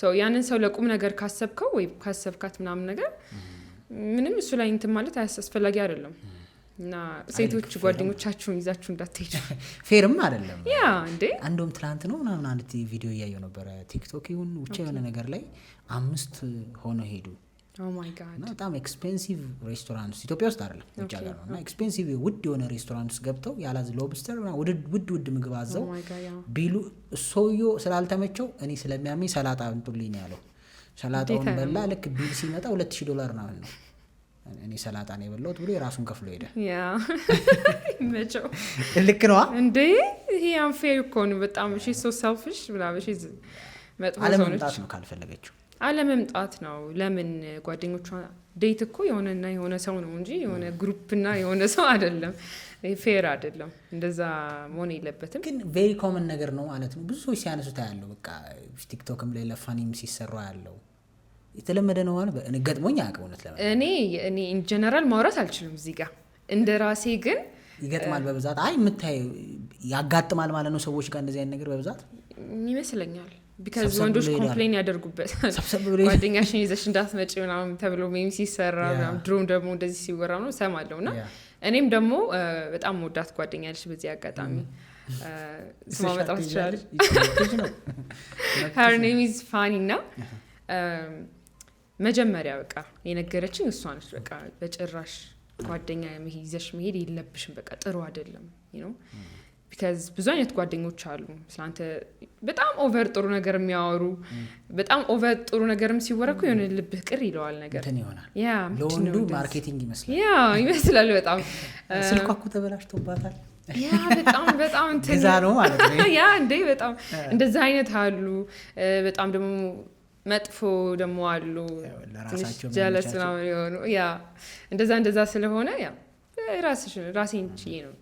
Speaker 1: ሰው ያንን ሰው ለቁም ነገር ካሰብከው ወይ ካሰብካት ምናምን ነገር ምንም እሱ ላይ እንትን ማለት አያስፈልጊ አይደለም። እና ሴቶች ጓደኞቻችሁን ይዛችሁ እንዳትሄዱ
Speaker 2: ፌርም አይደለም።
Speaker 1: ያ እንዴ
Speaker 2: አንዶም ትላንት ነው ምናምን አንድ ቪዲዮ ያየው ነበር ቲክቶክ ይሁን ውጪ የሆነ ነገር ላይ 5 ሆኖ ሄዱ።
Speaker 1: ኦ ማይ ጋድ
Speaker 2: ነው በጣም ኤክስፔንሲቭ ሬስቶራንት ኢትዮጵያ ውስጥ አይደለም ውጭ ሀገር ነው። እና ኤክስፔንሲቭ ውድ የሆነ ሬስቶራንት ውስጥ ገብተው ያላዝ ሎብስተር እና ውድ ምግብ አዘው ቢሉ ሰውዬው ስላልተመቸው እኔ ስለሚያመኝ ሰላጣ እንጡልኝ ነው ያለው። ሰላጣውን በላ ልክ ቢል ሲመጣ $2,000 ነው ነው እኔ ሰላጣ ነው የበላሁት ብሎ የራሱን ከፍሎ ሄደ።
Speaker 1: ያ መቸው
Speaker 2: ልክ ነው
Speaker 1: እንዴ? ይሄ አንፌር እኮ ነው በጣም። እሺ ሶ ሰልፊሽ ብላሽ መጥፎ
Speaker 2: አለመምጣት ነው ካልፈለገችው
Speaker 1: አለመምጣት ነው። ለምን ጓደኞቿ ዴት እኮ የሆነ ሰው ነው እንጂ የሆነ ግሩፕና የሆነ ሰው አይደለም። ፌር አይደለም። እንደዛ መሆን የለበትም።
Speaker 2: ግን ቬሪ ኮመን ነገር ነው ማለት ነው። ብዙ ሰዎች ሲያነሱት ያለው በቃ ቲክቶክም ላይ ለፋኒም ሲሰራ ያለው የተለመደ ነው ማለት እኔ ገጥሞኝ አቀውነት ለምን
Speaker 1: እኔ ኢን ጀነራል ማውራት አልችልም እዚህ ጋር እንደራሴ ግን
Speaker 2: ይገጥማል በብዛት ምታይ ያጋጥማል ማለት ነው ሰዎች ጋር እንደዚህ አይነት ነገር በብዛት
Speaker 1: ይመስለኛል። because ወንዶች ኮምፕሌን ያደርጉበት ጓደኛሽን ይዘሽ እንዳትመጪ ምናምን ተብሎ ሜም ሲሰራ ድሮም ደግሞ እንደዚህ ሲወራ ነው ሰማለውና እኔም ደግሞ በጣም ወዳት ጓደኛለሽ በዚህ አጋጣሚ ስማ መጣው ይችላል። her name is Fanny እና መጀመሪያ በቃ የነገረችኝ እሷ ነች። በቃ በጭራሽ ጓደኛ ይዘሽ መሄድ የለብሽም በቃ ጥሩ አይደለም you know because ብዙ አይነት ጓደኞች አሉ ስላንተ በጣም ኦቨር ጥሩ ነገር የሚያወሩ በጣም ኦቨር ጥሩ ነገርም ሲወራኩ የሆነ ልብህ ቅር ይለዋል ነገር
Speaker 2: እንትን ይሆናል።
Speaker 1: ያ
Speaker 2: ለወንዱ ማርኬቲንግ ይመስላል።
Speaker 1: ያ ይመስላል በጣም
Speaker 2: ስልኳኩ ተበላሽቶባታል።
Speaker 1: ያ በጣም እንትን
Speaker 2: ግዛ ነው ማለት ነው።
Speaker 1: ያ እንዴ በጣም እንደዛ አይነት አሉ። በጣም ደግሞ መጥፎ ደግሞ አሉ ለራሳቸው ጀለስ ነው የሆኑ ያ እንደዛ ስለሆነ ያ ራሴን ችዬ ነው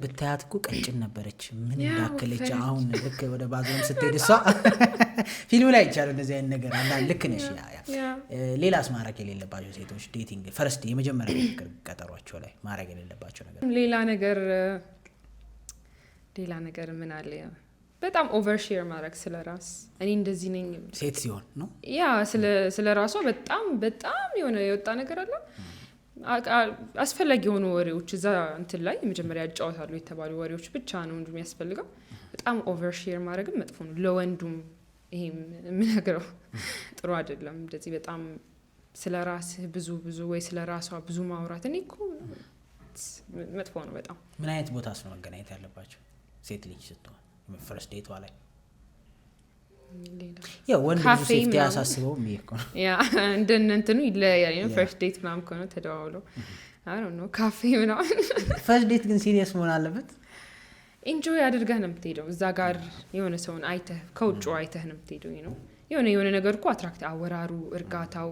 Speaker 2: ብታያት እኮ ቀጭን ነበረች ምን እንዳከለች አሁን ልክ ወደ ባዝም ስትሄድ እሷ ፊልሙ ላይ ይቻላል እንደዚህ አይነት ነገር አንዳንድ ልክ ነሽ ሌላስ ማድረግ የሌለባቸው ሴቶች ዴቲንግ ፈርስት የመጀመሪያ ፍቅር ቀጠሯቸው ላይ ማድረግ የሌለባቸው ነገር
Speaker 1: ሌላ ነገር ምን አለ በጣም ኦቨርሼር ማድረግ ስለራስ እኔ እንደዚህ ነኝ
Speaker 2: ሴት ሲሆን ነው
Speaker 1: ያ ስለራሷ በጣም የሆነ የወጣ ነገር አለ አስፈላጊ የሆኑ ወሬዎች እዛ እንትን ላይ መጀመሪያ ያጫወታሉ የተባሉ ወሬዎች ብቻ ነው እንጂ የሚያስፈልገው በጣም ኦቨርሼር ማድረግም መጥፎ ነው ለወንዱም ይሄ ምንነግረው ጥሩ አይደለም እንደዚህ በጣም ስለራስህ ብዙ ወይ ስለራሷ ብዙ ማውራት እኔ እኮ መጥፎ ነው በጣም
Speaker 2: ምን አይነት ቦታስ ነው መገናኘት ያለባቸው ሴት ልጅ ስትሆን ፈርስት ዴቷ ላይ ያ ወንድ ብዙ ሴፍቲ ያሳስበው የሚይኮ
Speaker 1: ያ እንደነንተኑ ይለያያል ነው ፈርስት ዴት ምናምን ከሆነ ተደዋውለው አይ ዶንት ኖ ካፌ ምናምን
Speaker 2: ፈርስት ዴት ግን ሲሪየስ መሆን አለበት
Speaker 1: ኢንጆይ አድርገህ ነው የምትሄደው እዛ ጋር የሆነ ሰውን አይተህ ከውጭ አይተህ ነው የምትሄደው ነው የሆነ ነገር እኮ አትራክት አወራሩ እርጋታው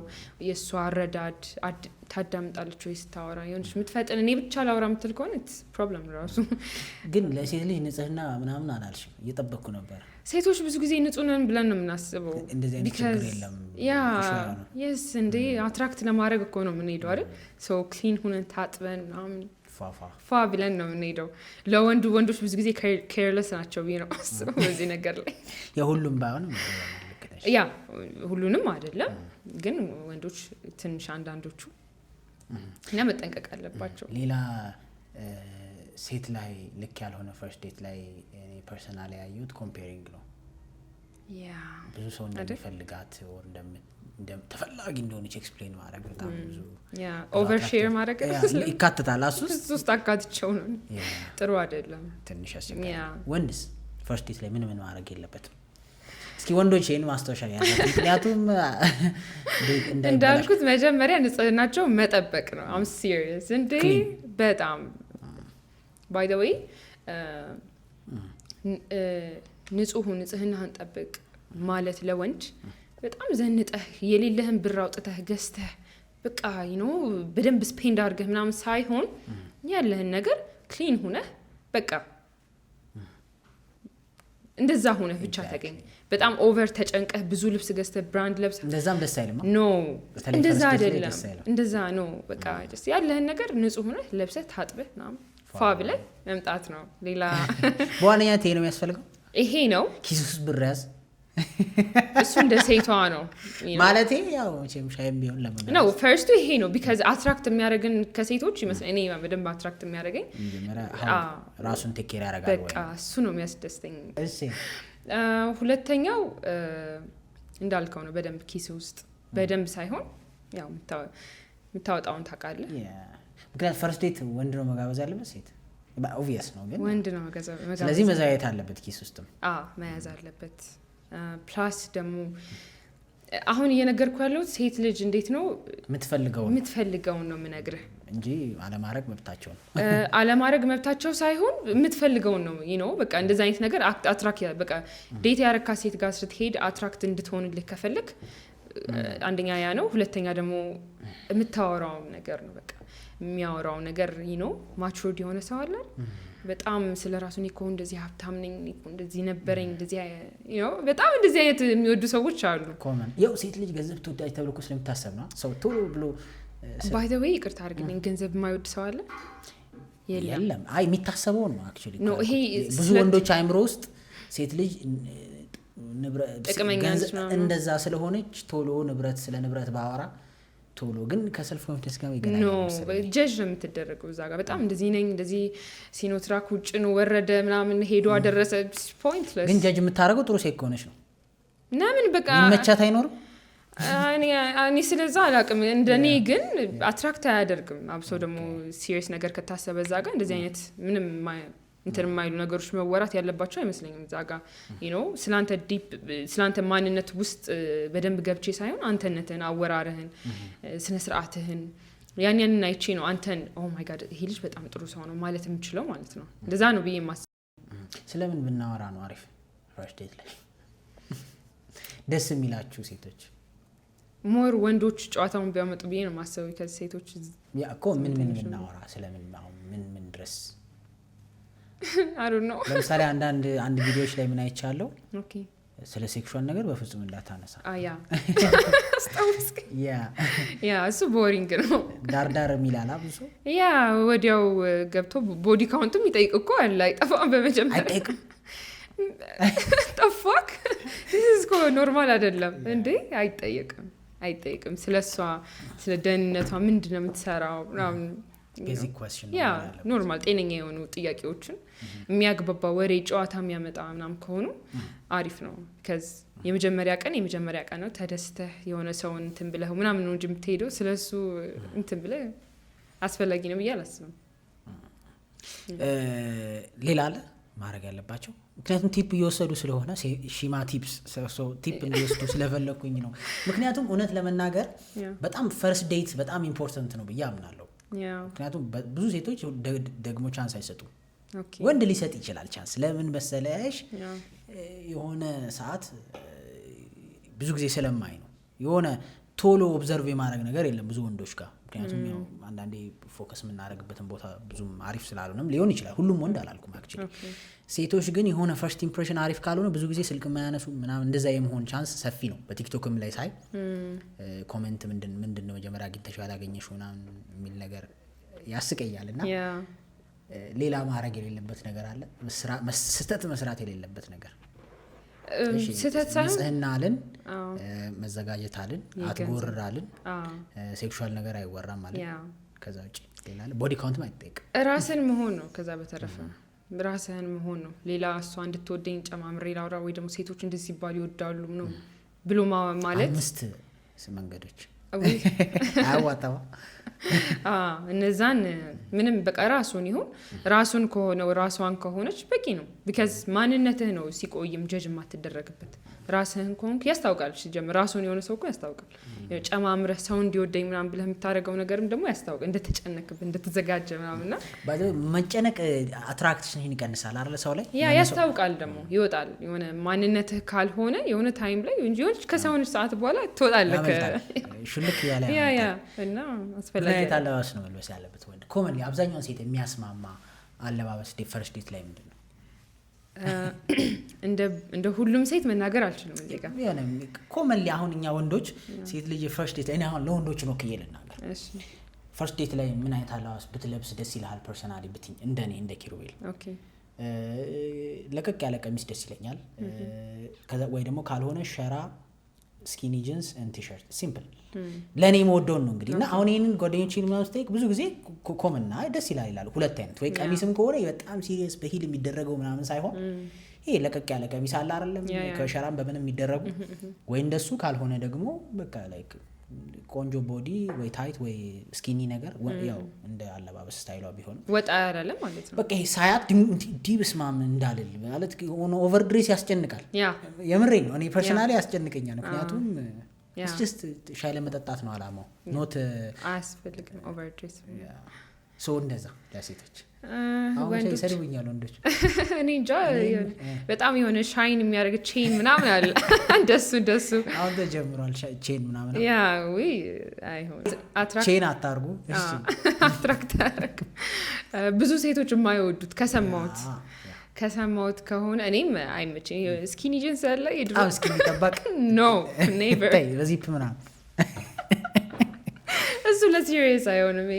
Speaker 1: የእሷ አረዳድ ታዳምጣለች ወይ ስታወራ የሆነች የምትፈጥን እኔ ብቻ ላውራ የምትል ከሆነ ፕሮብለም ራሱ
Speaker 2: ግን ለሴት ልጅ ንጽህና ምናምን አላልሽም እየጠበቅኩ ነበር
Speaker 1: ሴቶች ብዙ ጊዜ ንጹህ ነን ብለን ነው የምናስበው
Speaker 2: እንደዚህ አይነት ችግር የለም
Speaker 1: የስ እንዴ አትራክት ለማድረግ እኮ ነው የምንሄደው አይደል ሶ ክሊን ሁነን ታጥበን ምናምን ፋ ብለን ነው የምንሄደው ለወንዶች ብዙ ጊዜ ኬርለስ ናቸው ብዬ ነው የማስበው በዚህ ነገር ላይ
Speaker 2: የሁሉም ባይሆንም
Speaker 1: ያ ሁሉንም አይደለም ግን ወንዶች ትንሽ አንዳንዶቹ እና መጠንቀቅ አለባቸው
Speaker 2: ሌላ ሴት ላይ ልክ ያልሆነ ፈርስት ዴት ላይ እኔ ፐርሰናሊ ያየሁት ኮምፔሪንግ ነው
Speaker 1: ያ
Speaker 2: ብዙ ሰው እንደሚፈልጋት ወር ተፈላጊ እንደሆነች ኤክስፕሌን ማድረግ በጣም ብዙ
Speaker 1: ያ ኦቨርሼር ማድረግ
Speaker 2: ይካተታል
Speaker 1: ውስጥ አካትቸው ነው ጥሩ አይደለም
Speaker 2: ትንሽ አስቸጋሪ ወንድስ ፈርስት ዴት ላይ ምን ማድረግ የለበትም እስኪ ወንዶች ይሄን ማስተዋሻ ያላችሁ ምክንያቱም
Speaker 1: እንዳልኩት መጀመሪያ ንጽህናቸው መጠበቅ ነው I'm serious እንዴ በጣም by the way ንጽህናህን ጠብቅ ማለት ለወንድ በጣም ዘንጠህ የሌለህን ብር አውጥተህ ገዝተህ በቃ በደንብ ስፔንድ አድርገህ ምናምን ሳይሆን ያለህን ነገር ክሊን ሆነህ በቃ እንደዛ ሆነ ብቻ ተገኝ በጣም ኦቨር ተጨንቀህ ብዙ ልብስ ገዝተህ ብራንድ ለብሰህ
Speaker 2: እንደዛም ደስ አይልም
Speaker 1: ኖ እንደዛ አይደለም እንደዛ ነው በቃ ያለህን ነገር ንጹህ ሆነህ ለብሰህ ታጥበህ ምናምን ፋ ብለህ መምጣት ነው ሌላ
Speaker 2: በዋነኛነት ይሄ ነው የሚያስፈልገው
Speaker 1: ይሄ ነው
Speaker 2: ኪስ ውስጥ ብር ያዝ
Speaker 1: እሱ እንደ ሴቷ ነው
Speaker 2: ማለቴ ያው ሻይም ቢሆን ለምን
Speaker 1: ነው ፈርስቱ ይሄ ነው because አትራክት የሚያደርገን ከሴቶች ይመስል እኔ በደንብ አትራክት የሚያደርገኝ
Speaker 2: ራሱን ቴክ ኬር ያደርጋል ወይ
Speaker 1: በቃ እሱ ነው የሚያስደስተኝ
Speaker 2: እሺ
Speaker 1: ሁለተኛው እንዳልከው ነው በደንብ ኪስ ውስጥ በደንብ ሳይሆን ያው የምታወጣውን ታውቃለህ
Speaker 2: ምክንያቱም ፈርስት ዴት ወንድ ነው መጋበዝ ያለበት ሴት ኦብቪየስ ነው ግን
Speaker 1: ወንድ ነው መጋበዝ
Speaker 2: ስለዚህ መዛየት አለበት ኪስ ውስጥም
Speaker 1: መያዝ አለበት ፕላስ ደግሞ አሁን እየነገርኩ ያለው ሴት ልጅ እንዴት ነው የምትፈልገው ነው የምነግርህ
Speaker 2: እንጂ አለማድረግ መብታቸው ነው
Speaker 1: አለማድረግ መብታቸው ሳይሆን የምትፈልገው ነው በቃ እንደዛ አይነት ነገር አትራክት በቃ ዴት ያረካ ሴት ጋር ስትሄድ አትራክት እንድትሆንልህ ከፈለክ አንደኛ ያ ነው ሁለተኛ ደግሞ የምታወራው ነገር ነው በቃ የሚያወራው ነገር ማቹርድ የሆነ ሰው አለ በጣም ስለራሱ እኮ እንደዚህ ሀብታም ነኝ እኮ እንደዚህ ነበረኝ እንደዚህ በጣም እንደዚህ አይነት የሚወዱ ሰዎች አሉ
Speaker 2: ኮመን ያው ሴት ልጅ ገንዘብ ትወዳጅ ተብሎ እኮ ስለምታሰብ ነው ሰው ቶሎ ብሎ
Speaker 1: by the way ይቅርታ አድርግልኝ ገንዘብ የማይወድ ሰው አለ
Speaker 2: የለም አይ የሚታሰበው ነው actually
Speaker 1: ነው ይሄ
Speaker 2: ብዙ ወንዶች አይምሮ ውስጥ ሴት ልጅ ንብረት እንደዛ ስለሆነች ቶሎ ንብረት ስለ ንብረት ባወራ ቶሎ ግን ከሰልፍ ኮንፊደንስ ጋር ይገናኛል
Speaker 1: ነው ጀጅ ነው የምትደረገው እዛ ጋር በጣም እንደዚህ ነኝ እንደዚህ ሲኖትራክ ውጭ ነው ወረደ ምናምን ሄዶ አደረሰ ፖይንትለስ
Speaker 2: ግን ጀጅ የምታደርገው ጥሩ ሴት ከሆነች ነው
Speaker 1: ምናምን በቃ
Speaker 2: መቻት አይኖርም
Speaker 1: እኔ ስለዛ አላውቅም እንደኔ ግን አትራክት አያደርግም አብሶ ደግሞ ሲሪየስ ነገር ከታሰበ እዛ ጋር እንደዚህ አይነት ምንም እንትን የማይሉ ነገሮች መወራት ያለባቸው አይመስለኝም እዛ ጋር ስላንተ ዲፕ ስላንተ ማንነት ውስጥ በደንብ ገብቼ ሳይሆን አንተነትህን አወራርህን ስነ ስርዓትህን ያንን አይቼ ነው አንተን ኦ ማይ ጋድ ይሄ ልጅ በጣም ጥሩ ሰው ነው ማለት የምችለው ማለት ነው እንደዛ ነው ብዬ ማስብ
Speaker 2: ስለምን ብናወራ ነው አሪፍ ፈርስት ዴት ላይ ደስ የሚላችሁ ሴቶች
Speaker 1: ሞር ወንዶች ጨዋታውን ቢያመጡ ብዬ ነው ማሰበው ከዚህ ሴቶች
Speaker 2: ያ እኮ ምን እናወራ ስለምን ምን ድረስ
Speaker 1: I don't know
Speaker 2: ለምሳሌ አንድ ቪዲዮዎች ላይ ምን አይቻለሁ
Speaker 1: ኦኬ
Speaker 2: ስለ ሴክሹዋል ነገር በፍጹም እንዳታነሳ
Speaker 1: ያ አስታውስክ ያ እሱ ቦሪንግ ነው
Speaker 2: ዳር የሚላላ ብዙ
Speaker 1: ያ ወዲያው ገብቶ ቦዲ ካውንትም ይጠይቅ እኮ አለ አይጠፋም በመጀመሪያ
Speaker 2: አይጠይቅም
Speaker 1: ጠፋክ this is ኖርማል አይደለም እንዴ አይጠይቅም ስለሷ ስለ ደህንነቷ ምንድነው የምትሰራው
Speaker 2: ቤዚክ ኩዌስችን
Speaker 1: ያ ኖርማል ጤነኛ የሆኑ ጥያቄዎችን የሚያግባባ ወሬ ጨዋታ የሚያመጣ ምናምን ከሆኑ አሪፍ ነው ከዚ የመጀመሪያ ቀን ነው ተደስተህ የሆነ ሰውን እንትን ብለህ ምናምን ነው እንጂ የምትሄደው ስለሱ እንትን ብለህ አስፈላጊ ነው ብዬ አላስብም
Speaker 2: ሌላ አለ ማድረግ ያለባቸው ምክንያቱም ቲፕ እየወሰዱ ስለሆነ ሺማ ቲፕስ ቲፕ እንዲወስዱ ስለፈለኩኝ ነው ምክንያቱም እውነት ለመናገር በጣም ፈርስት ዴት በጣም ኢምፖርታንት ነው ብዬ አምናለሁ ምክንያቱም ብዙ ሴቶች ደግሞ ቻንስ አይሰጡም ወንድ ሊሰጥ ይችላል ቻንስ ለምን መሰለሽ የሆነ ሰዓት ብዙ ጊዜ ስለማይ ነው የሆነ ቶሎ ኦብዘርቭ የማድረግ ነገር የለም ብዙ ወንዶች ጋር ምክንያቱም ያው አንዳንዴ ፎከስ የምናደርግበትን ቦታ ብዙም አሪፍ ስላልሆነም ሊሆን ይችላል ሁሉም ወንድ አላልኩም አክቹሊ ሴቶች ግን የሆነ ፈርስት ኢምፕሬሽን አሪፍ ካልሆነ ብዙ ጊዜ ስልክ ማያነሱ ምናምን እንደዛ የመሆን ቻንስ ሰፊ ነው በቲክቶክም ላይ ሳይ ኮሜንት ምንድነው መጀመሪያ አግኝተሽው ያላገኘሽው ምናምን የሚል ነገር ያስቀያልና ሌላ ማድረግ የሌለበት ነገር አለ ስህተት መስራት የሌለበት ነገር
Speaker 1: ስህተት ሳይሆን
Speaker 2: ንጽህናልን መዘጋጀታልን አትጎርራልን ሴክሹዋል ነገር አይወራም ማለት ከዛ ውጪ ሌላ ቦዲ ካውንት ማይጠይቅ
Speaker 1: ራስን መሆን ነው ከዛ በተረፈ ራስህን መሆን ነው ሌላ እሷ እንድትወደኝ ጨማምሬ ላውራ ወይ ደግሞ ሴቶች እንደዚህ ይባሉ ይወዳሉ ነው ብሎ ማለት
Speaker 2: አምስት መንገዶች አያዋጣው
Speaker 1: እነዛን ምንም በቃ ራሱን ከሆነ ራሷን ከሆነች በቂ ነው because ማንነትህ ነው ሲቆይም ጀጅ ማትደረግበት ራስህን ከሆንክ ያስታውቃል ሲጀምር ራሱን የሆነ ሰው እኮ ያስታውቃል ጨማምረህ ሰው እንዲወደኝ ምናምን ብለህ የምታረጋው ነገርም ደግሞ ያስታውቃል እንደተጨነቅብ እንደተዘጋጀ ምናምንና
Speaker 2: መጨነቅ አትራክሽን ይቀንሳል አይደል ሰው ላይ
Speaker 1: ያስታውቃል ደግሞ ይወጣል የሆነ ማንነትህ ካልሆነ የሆነ ታይም ላይ እንጂ የሆነች ከሰውነች ሰዓት በኋላ ትወጣለህ
Speaker 2: ሽልክ ያለ
Speaker 1: ያ እና አስፈላጊ
Speaker 2: አለባበስ ነው መልበስ ያለበት ወንድ ኮመንሊ አብዛኛውን ሴት የሚያስማማ አለባበስ ፈርስት ዴት ላይ ምንድነው
Speaker 1: እንደ ሁሉም ሴት መናገር አልችልም እንዴ ጋር
Speaker 2: ያኔ ኮመንሊ አሁን እኛ ወንዶች ሴት ልጅ ፈርስት ዴት እኔ አሁን ለወንዶች ነው ከየልናገር
Speaker 1: እሺ
Speaker 2: ፈርስት ዴት ላይ ምን አይነት አለባበስ ብትለብስ ደስ ይልሃል ፐርሰናሊ ብትኝ እንደኔ እንደ ኪሩቤል
Speaker 1: ኦኬ
Speaker 2: ለቀቅ ያለ ቀሚስ ደስ ይለኛል ከዛ ወይ ደግሞ ካልሆነ ሸራ ስኪኒ ጂንስ ኤንድ ቲ-ሸርት ሲምፕል ለኔ ሞዶን ነው እንግዲህ እና አሁን ይሄንን ጓደኞቼን ማውስቴክ ብዙ ጊዜ ኮመንና ደስ ይላል ሁለት አይነት ወይ ቀሚስም ከሆነ በጣም ሲሪየስ በሂል የሚደረገው ምናምን ሳይሆን ይሄ ለቀቅ ያለ ቀሚስ አለ አይደለም ከሸራም በምንም የሚደረጉ ወይ እንደሱ ካልሆነ ደግሞ በቃ ላይክ ቆንጆ ቦዲ ወይ ታይት ወይ ስኪኒ ነገር ያው እንደ አለባበስ ስታይሏ ቢሆን
Speaker 1: ወጣ ያለ ማለት ነው
Speaker 2: በቃ ይሄ ሳያት ዲብስማም እንዳልል ማለት ኦቨር ድሬስ ያስጨንቃል የምሬ ነው እኔ ፐርሰናሊ ያስጨንቀኛል ምክንያቱም it's just ሻይ ለመጠጣት ነው አላማው ኖት
Speaker 1: አስፈልግም ኦቨር ድሬስ
Speaker 2: ሶ እንደዛ ለሴቶች ወንዶች ሰሪውኛል ወንዶች
Speaker 1: እኔ እንጃ በጣም የሆነ ሻይን የሚያደርግ ቼን ምናምን አለ እንደሱ
Speaker 2: አሁን ተጀምሯል ቼን ምናምን
Speaker 1: ያ ወይ አይሆን አትራክት
Speaker 2: ቼን አታርጉ
Speaker 1: እሺ አትራክት አረግ ብዙ ሴቶች የማይወዱት ከሰማሁት ከሆነ እኔም አይመቸኝ ስኪኒ ጂንስ አለ የድሮ
Speaker 2: ስኪኒ ጠባቅ
Speaker 1: ኖ ኔቨር
Speaker 2: በዚፕ ምናምን
Speaker 1: እሱ ለሲሪየስ አይሆንም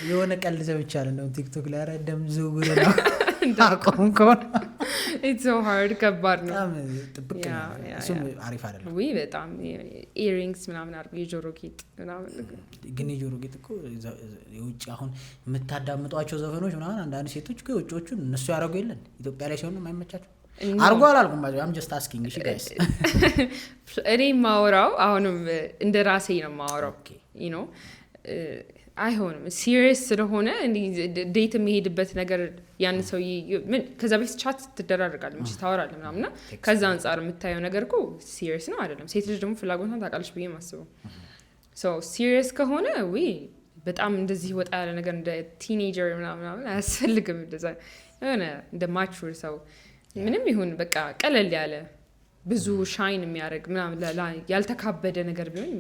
Speaker 2: የሆነ ቀልድ ሰምቻለሁ እንደውም ቲክቶክ ላይ አረደም ዝውውር ነው አቆም ከሆነ
Speaker 1: it's so hard ከባድ ነው
Speaker 2: ጥብቅ እሱም አሪፍ አይደለም
Speaker 1: ወይ በጣም ኢሪንግስ ምናምን አርጎ የጆሮ ጌጥ ምናምን
Speaker 2: ግን የጆሮ ጌጥ እኮ የውጭ አሁን የምታዳምጧቸው ዘፈኖች ምናምን አንዳንድ ሴቶች እኮ የውጭዎቹን እነሱ ያደርጉ የለን ኢትዮጵያ ላይ ሲሆን የማይመቻቸው አርጎ አላልኩም ማለት I'm just asking እሺ guys
Speaker 1: እኔ ማውራው አሁንም እንደ ራሴ ነው ማውራው you know አይሆንም ሲሪየስ ስለሆነ ዴት የሚሄድበት ነገር ያን ሰው ምን ከዛ በፊት ቻት ትደራረጋለህ እንጂ ታወራለህ ምናምንና ከዛ አንፃር የምታየው ነገር እኮ ሲሪየስ ነው አይደለም ሴት ልጅ ደግሞ ፍላጎቷን ታውቃለች ብዬ ማስበው ሶ ሲሪየስ ከሆነ ወይ በጣም እንደዚህ ወጣ ያለ ነገር እንደ ቲኔጀር ምናምን አያስፈልግም እንደዛ የሆነ እንደ ማቹር ሰው ምንም ይሁን በቃ ቀለል ያለ ብዙ ሻይን የሚያደርግ ምናምን ያልተካበደ ነገር ቢሆን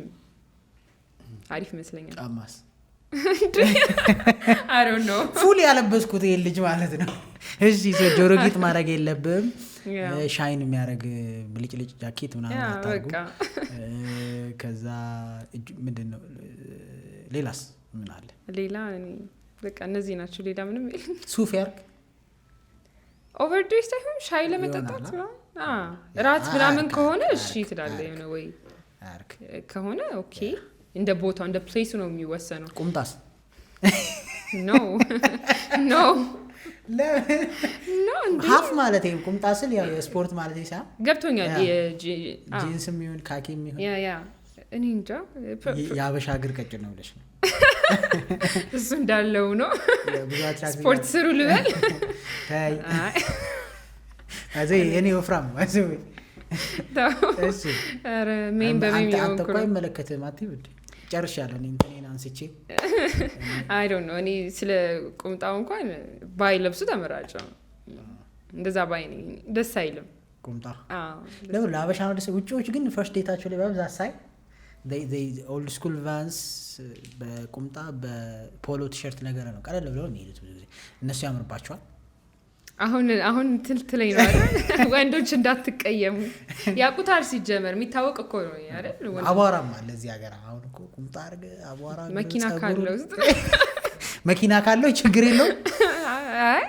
Speaker 1: አሪፍ ይመስለኛል።
Speaker 2: ጫማስ
Speaker 1: I don't know
Speaker 2: ፉል ያለበስኩት ይሄ ልጅ ማለት ነው። እሺ ጆሮ ጌጥ ማድረግ የለብም ሻይን የሚያደርግ ብልጭልጭ ጃኬት ምናምን አታርጉ። ከዛ ምንድነው ሌላስ ምን አለ?
Speaker 1: ሌላ በቃ እነዚህ ናቸው። ሌላ ምንም የለም።
Speaker 2: ሱፍ ያርግ
Speaker 1: ኦቨርድሬስ ሳይሆን ሻይ ለመጠጣት ራት ምናምን ከሆነ እሺ ትላለህ የሆነ ወይ
Speaker 2: ያርግ
Speaker 1: ከሆነ ኦኬ እንደ ቦታው እንደ ፕሌሱ ነው የሚወሰነው።
Speaker 2: ቁምጣስ
Speaker 1: ኖ ኖ
Speaker 2: ሀፍ ማለት ይሄ ቁምጣ ስል ያው የስፖርት ማለት ይሳ
Speaker 1: ገብቶኛል።
Speaker 2: ጂንስም ይሁን ካኪም ይሁን
Speaker 1: ያ እኔ እንጃ
Speaker 2: የአበሻ እግር ቀጭን ነው ብለሽ ነው
Speaker 1: እሱ እንዳለው ነው። ስፖርት ስሩ ልበል
Speaker 2: ታይ አዜ እኔ ወፍራም አዘው እሺ
Speaker 1: አረ ሜን በሜን
Speaker 2: አንተ ቆይ መለከተ ማቲብድ ጨርሻለሁ። እኔን አንስቼ
Speaker 1: አይ ዶንት ኖ እኔ ስለ ቁምጣው እንኳን ባይ ለብሱ ተመራጭ ነው። እንደዛ ባይ ነኝ ደስ አይልም
Speaker 2: ቁምጣ ነው ለአበሻ ነው ደስ። ውጪዎች ግን ፈርስት ዴታቸው ላይ በብዛት ሳይ they old school vans በቁምጣ በፖሎ ቲሸርት ነገር ነው ቀለል ብለው የሚሄዱት ብዙ ጊዜ እነሱ ያምርባቸዋል።
Speaker 1: አሁን ትልትለኝ ነው አይደል? ወንዶች እንዳትቀየሙ ያቁታል። ሲጀመር የሚታወቅ እኮ ነው አይደል?
Speaker 2: አቧራም አለ እዚህ ሀገር። አሁን እኮ ቁምጣ አርገ አቧራ
Speaker 1: መኪና ካለው
Speaker 2: መኪና ካለው ችግር የለው።
Speaker 1: አይ